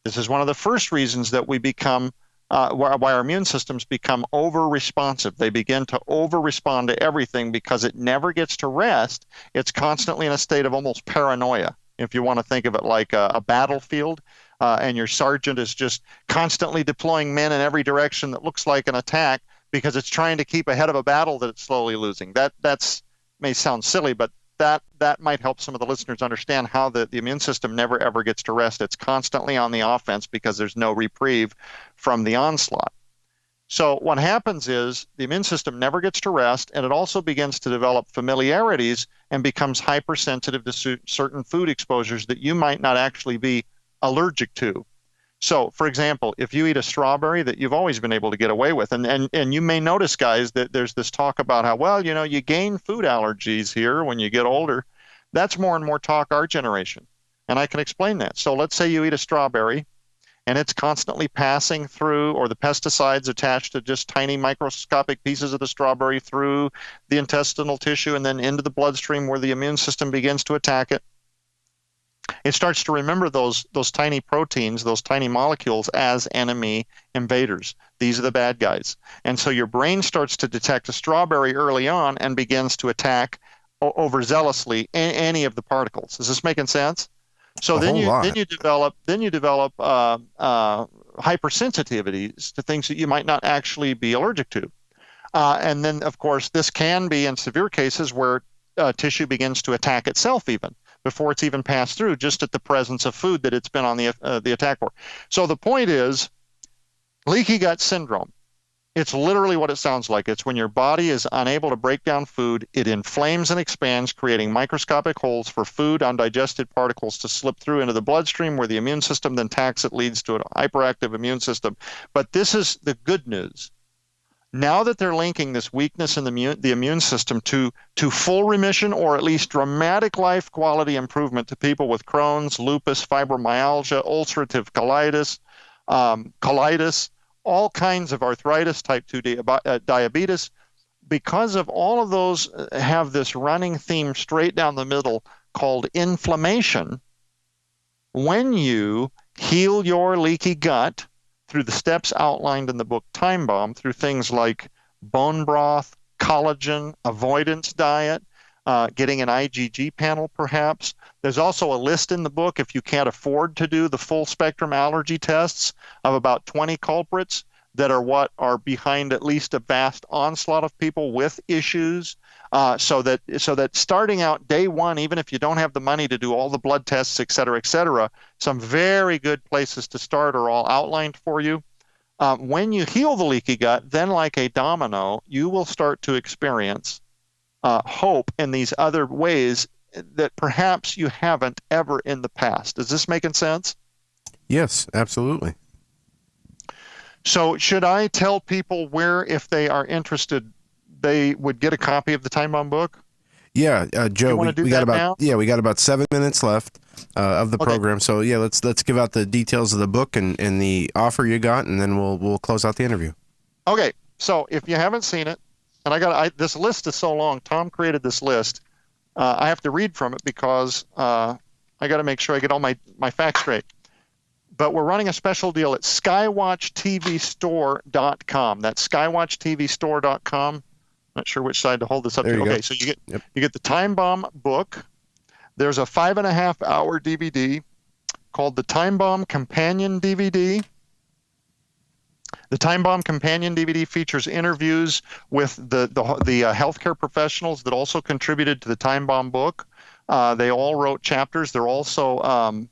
This is one of the first reasons that we become, why our immune systems become over-responsive. They begin to over-respond to everything because it never gets to rest. It's constantly in a state of almost paranoia, if you want to think of it like a battlefield, and your sergeant is just constantly deploying men in every direction that looks like an attack because it's trying to keep ahead of a battle that it's slowly losing. That's may sound silly, but that might help some of the listeners understand how the immune system never ever gets to rest. It's constantly on the offense because there's no reprieve from the onslaught. So what happens is the immune system never gets to rest, and it also begins to develop familiarities and becomes hypersensitive to certain food exposures that you might not actually be allergic to. So, for example, if you eat a strawberry that you've always been able to get away with, and you may notice, guys, that there's this talk about how, well, you gain food allergies here when you get older. That's more and more talk our generation, and I can explain that. So let's say you eat a strawberry, and it's constantly passing through, or the pesticides attached to just tiny microscopic pieces of the strawberry through the intestinal tissue and then into the bloodstream where the immune system begins to attack it. It starts to remember those tiny proteins, those tiny molecules as enemy invaders. These are the bad guys. And so your brain starts to detect a strawberry early on and begins to attack overzealously any of the particles. Is this making sense? So then you develop hypersensitivities to things that you might not actually be allergic to. And then, of course, this can be in severe cases where tissue begins to attack itself even before it's even passed through, just at the presence of food that it's been on the attack for. So the point is, leaky gut syndrome, it's literally what it sounds like. It's when your body is unable to break down food, it inflames and expands, creating microscopic holes for food, undigested particles to slip through into the bloodstream, where the immune system then attacks it, leads to an hyperactive immune system. But this is the good news. Now that they're linking this weakness in the immune system to full remission, or at least dramatic life quality improvement to people with Crohn's, lupus, fibromyalgia, ulcerative colitis, all kinds of arthritis, type 2 diabetes, because of all of those have this running theme straight down the middle called inflammation. When you heal your leaky gut through the steps outlined in the book Timebomb, through things like bone broth, collagen, avoidance diet, getting an IgG panel perhaps. There's also a list in the book, if you can't afford to do the full spectrum allergy tests, of about 20 culprits that are what are behind at least a vast onslaught of people with issues. So that starting out day one, even if you don't have the money to do all the blood tests, et cetera, some very good places to start are all outlined for you. When you heal the leaky gut, then like a domino, you will start to experience hope in these other ways that perhaps you haven't ever in the past. Is this making sense? Yes, absolutely. So should I tell people where, if they are interested, they would get a copy of the Timebomb book? Yeah, Joe, we got about 7 minutes left of the program. So yeah, let's give out the details of the book and the offer you got, and then we'll close out the interview. Okay, so if you haven't seen it, and this list is so long, Tom created this list. I have to read from it because I got to make sure I get all my facts straight. But we're running a special deal at skywatchtvstore.com. That's skywatchtvstore.com. Not sure which side to hold this up to. Okay, so you get the Timebomb book. There's a 5.5-hour DVD called the Timebomb Companion DVD. The Timebomb Companion DVD features interviews with the healthcare professionals that also contributed to the Timebomb book. They all wrote chapters. They're also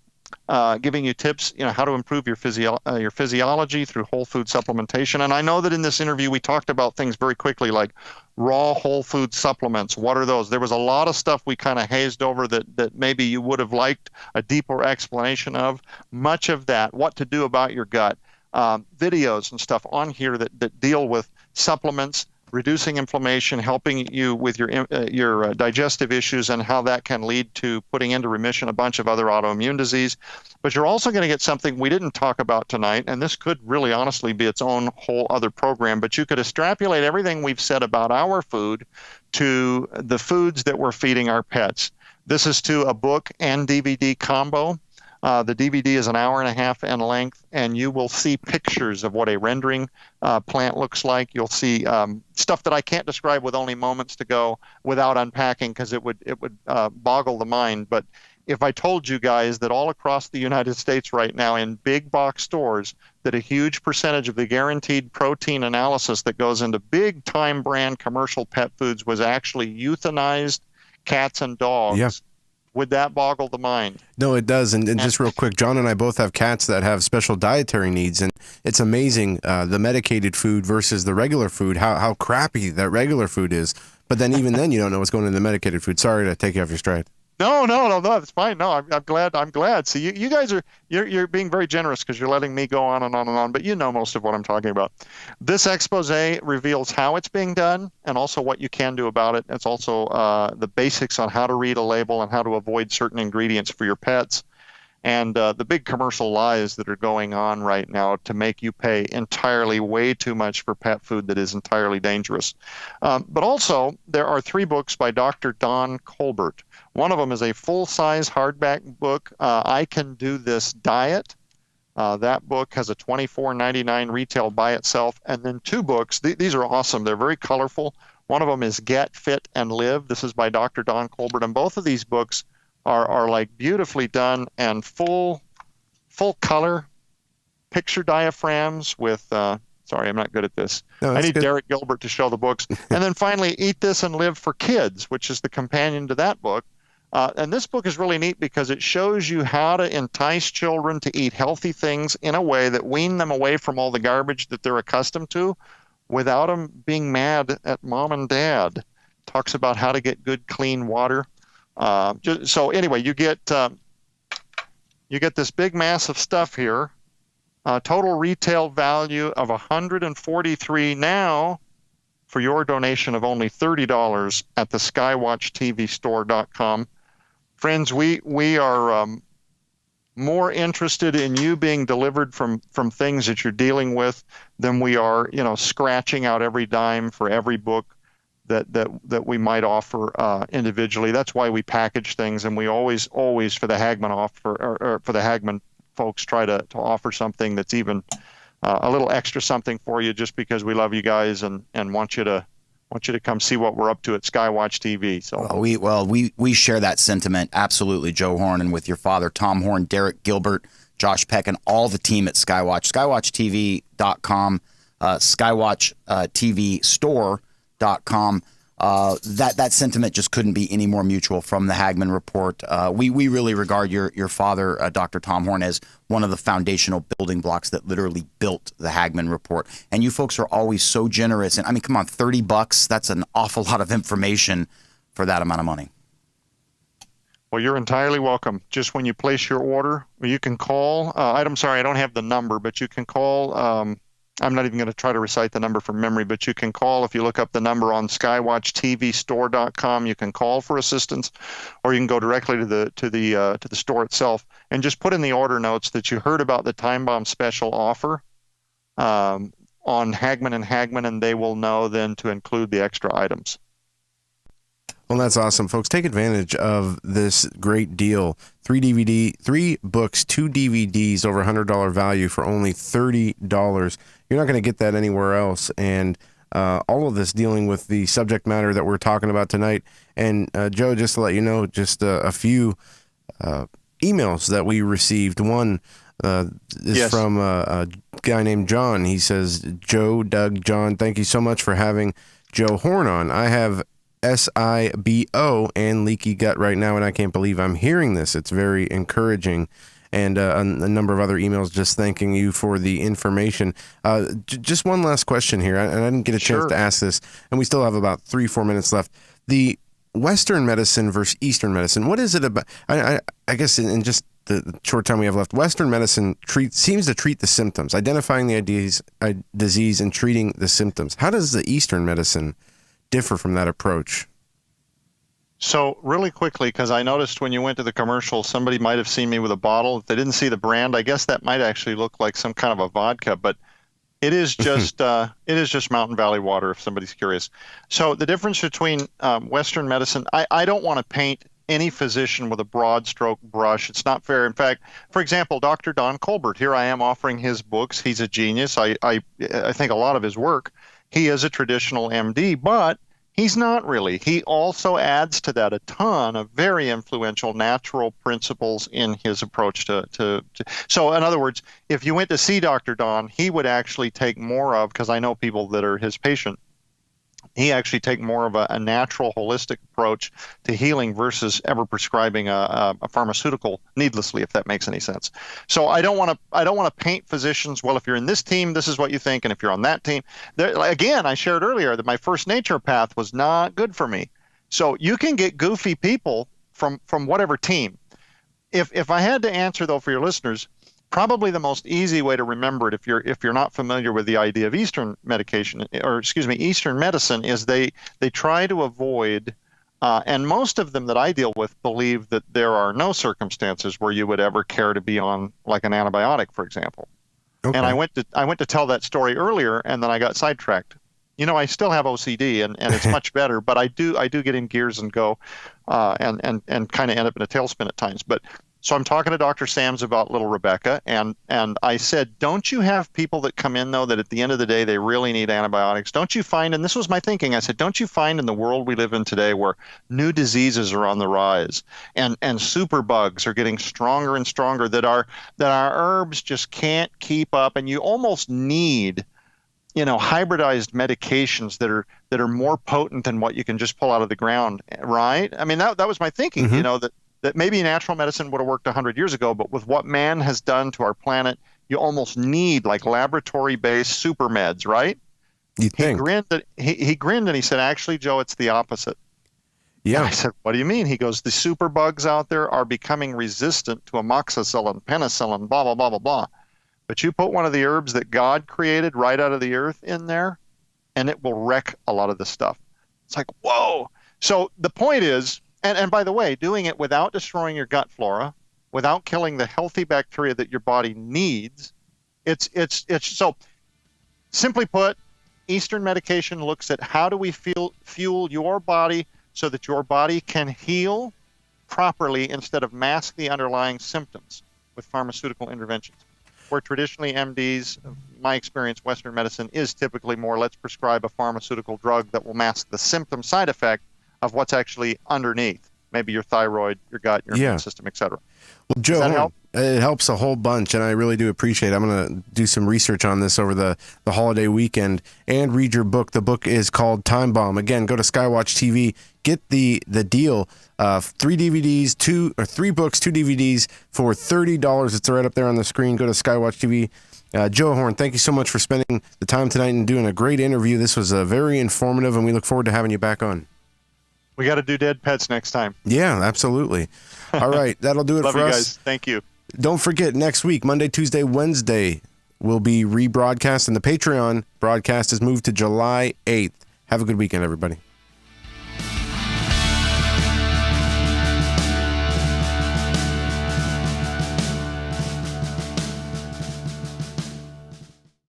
giving you tips, how to improve your physiology through whole food supplementation. And I know that in this interview we talked about things very quickly, like raw whole food supplements. What are those? There was a lot of stuff we kind of hazed over that maybe you would have liked a deeper explanation of. Much of that, what to do about your gut, videos and stuff on here that deal with supplements, reducing inflammation, helping you with your digestive issues, and how that can lead to putting into remission a bunch of other autoimmune disease. But you're also going to get something we didn't talk about tonight, and this could really honestly be its own whole other program, but you could extrapolate everything we've said about our food to the foods that we're feeding our pets. This is to a book and DVD combo. The DVD is an hour and a half in length, and you will see pictures of what a rendering plant looks like. You'll see stuff that I can't describe with only moments to go without unpacking, because it would boggle the mind. But if I told you guys that all across the United States right now in big box stores, that a huge percentage of the guaranteed protein analysis that goes into big time brand commercial pet foods was actually euthanized cats and dogs, yeah. Would that boggle the mind? No, it does. And just real quick, John and I both have cats that have special dietary needs, and it's amazing the medicated food versus the regular food, how crappy that regular food is. But then even then, you don't know what's going in the medicated food. Sorry to take you off your stride. No, that's fine. No, I'm glad. See, you guys you're being very generous, because you're letting me go on and on and on, but you know most of what I'm talking about. This expose reveals how it's being done and also what you can do about it. It's also the basics on how to read a label and how to avoid certain ingredients for your pets, and the big commercial lies that are going on right now to make you pay entirely way too much for pet food that is entirely dangerous. But also, there are 3 books by Dr. Don Colbert. One of them is a full-size hardback book, I Can Do This Diet. That book has a $24.99 retail by itself. And then 2 books. These are awesome. They're very colorful. One of them is Get Fit and Live. This is by Dr. Don Colbert. And both of these books are like beautifully done and full color picture diaphragms with sorry, I'm not good at this. No, I need good. Derek Gilbert to show the books. And then finally, Eat This and Live for Kids, which is the companion to that book. And this book is really neat because it shows you how to entice children to eat healthy things in a way that wean them away from all the garbage that they're accustomed to without them being mad at mom and dad. Talks about how to get good, clean water. So anyway, you get this big mass of stuff here. Total retail value of $143 now, for your donation of only $30 at the skywatchtvstore.com. Friends, we are more interested in you being delivered from things that you're dealing with than we are, scratching out every dime for every book that we might offer individually. That's why we package things, and we always for the HAGMANN offer, or for the HAGMANN folks, try to offer something that's even a little extra something for you, just because we love you guys and want you to come see what we're up to at Skywatch TV. So we share that sentiment absolutely, Joe Horn, and with your father Tom Horn, Derek Gilbert, Josh Peck, and all the team at Skywatch. SkywatchTV.com, SkywatchTVstore.com. That sentiment just couldn't be any more mutual from the HAGMANN Report. We really regard your father, Dr. Tom Horn, as one of the foundational building blocks that literally built the HAGMANN Report. And you folks are always so generous. And I mean, come on, $30, that's an awful lot of information for that amount of money. Well, you're entirely welcome. Just when you place your order, you can call. I'm sorry, I don't have the number, but you can call. I'm not even going to try to recite the number from memory, but you can call. If you look up the number on skywatchtvstore.com, you can call for assistance, or you can go directly to the store itself and just put in the order notes that you heard about the Timebomb special offer on HAGMANN and HAGMANN, and they will know then to include the extra items. Well, that's awesome, folks. Take advantage of this great deal. 3 books, 2 DVDs, over $100 value for only $30. You're not going to get that anywhere else. And all of this dealing with the subject matter that we're talking about tonight. And Joe, just to let you know, just a few emails that we received. One is from a guy named John. He says, Joe, Doug, John, thank you so much for having Joe Horn on. I have SIBO and leaky gut right now, and I can't believe I'm hearing this. It's very encouraging. and a number of other emails just thanking you for the information. Just one last question here, and I didn't get a chance to ask this, and we still have about 3-4 minutes left. The Western medicine versus Eastern medicine, what is it about? I guess in just the short time we have left, Western medicine seems to treat the symptoms, identifying the disease and treating the symptoms. How does the Eastern medicine differ from that approach? So really quickly, because I noticed when you went to the commercial, somebody might have seen me with a bottle. If they didn't see the brand, I guess that might actually look like some kind of a vodka, but it is just Mountain Valley water, if somebody's curious. So the difference between Western medicine, I don't want to paint any physician with a broad stroke brush. It's not fair. In fact, for example, Dr. Don Colbert, here I am offering his books. He's a genius. I think a lot of his work. He is a traditional MD, but he's not really. He also adds to that a ton of very influential natural principles in his approach to. So in other words, if you went to see Dr. Don, he would actually take more of, because I know people that are his patient, he actually take more of a natural, holistic approach to healing versus ever prescribing a pharmaceutical needlessly, if that makes any sense. So I don't want to paint physicians. Well, if you're in this team, this is what you think, and if you're on that team, again, I shared earlier that my first naturopath was not good for me. So you can get goofy people from whatever team. If I had to answer though for your listeners, probably the most easy way to remember it, if you're not familiar with the idea of Eastern Eastern medicine, is they try to avoid, and most of them that I deal with believe that there are no circumstances where you would ever care to be on like an antibiotic, for example. Okay. And I went to tell that story earlier, and then I got sidetracked. You know, I still have OCD, and it's much better, but I do get in gears and go, and kind of end up in a tailspin at times. But so I'm talking to Dr. Sams about little Rebecca, and I said, don't you have people that come in, though, that at the end of the day, they really need antibiotics? Don't you find, and this was my thinking, I said, don't you find in the world we live in today where new diseases are on the rise and superbugs are getting stronger and stronger, that our herbs just can't keep up, and you almost need, hybridized medications that are more potent than what you can just pull out of the ground, right? I mean, that was my thinking, Mm-hmm. That maybe natural medicine would have worked 100 years ago, but with what man has done to our planet, you almost need like laboratory-based super meds, right? You think? He grinned and he said, actually, Joe, it's the opposite. Yeah. And I said, what do you mean? He goes, the super bugs out there are becoming resistant to amoxicillin, penicillin, blah, blah, blah, blah, blah. But you put one of the herbs that God created right out of the earth in there, and it will wreck a lot of this stuff. It's like, whoa. So the point is, and by the way, doing it without destroying your gut flora, without killing the healthy bacteria that your body needs, it's so simply put, Eastern medication looks at how do we fuel your body so that your body can heal properly instead of mask the underlying symptoms with pharmaceutical interventions. Where traditionally MDs, my experience, Western medicine is typically more, let's prescribe a pharmaceutical drug that will mask the symptom side effect of what's actually underneath, maybe your thyroid, your gut, your immune system, et cetera. Well, Joe, does that help? It helps a whole bunch, and I really do appreciate it. I'm going to do some research on this over the holiday weekend and read your book. The book is called Timebomb. Again, go to Skywatch TV, get the deal, 3 DVDs, 3 books, 2 DVDs for $30. It's right up there on the screen. Go to Skywatch TV. Joe Horn, thank you so much for spending the time tonight and doing a great interview. This was very informative, and we look forward to having you back on. We got to do dead pets next time. Yeah, absolutely. All right, that'll do it Love for you us. guys. Thank you. Don't forget, next week, Monday, Tuesday, Wednesday, will be rebroadcast, and the Patreon broadcast is moved to July 8th. Have a good weekend, everybody.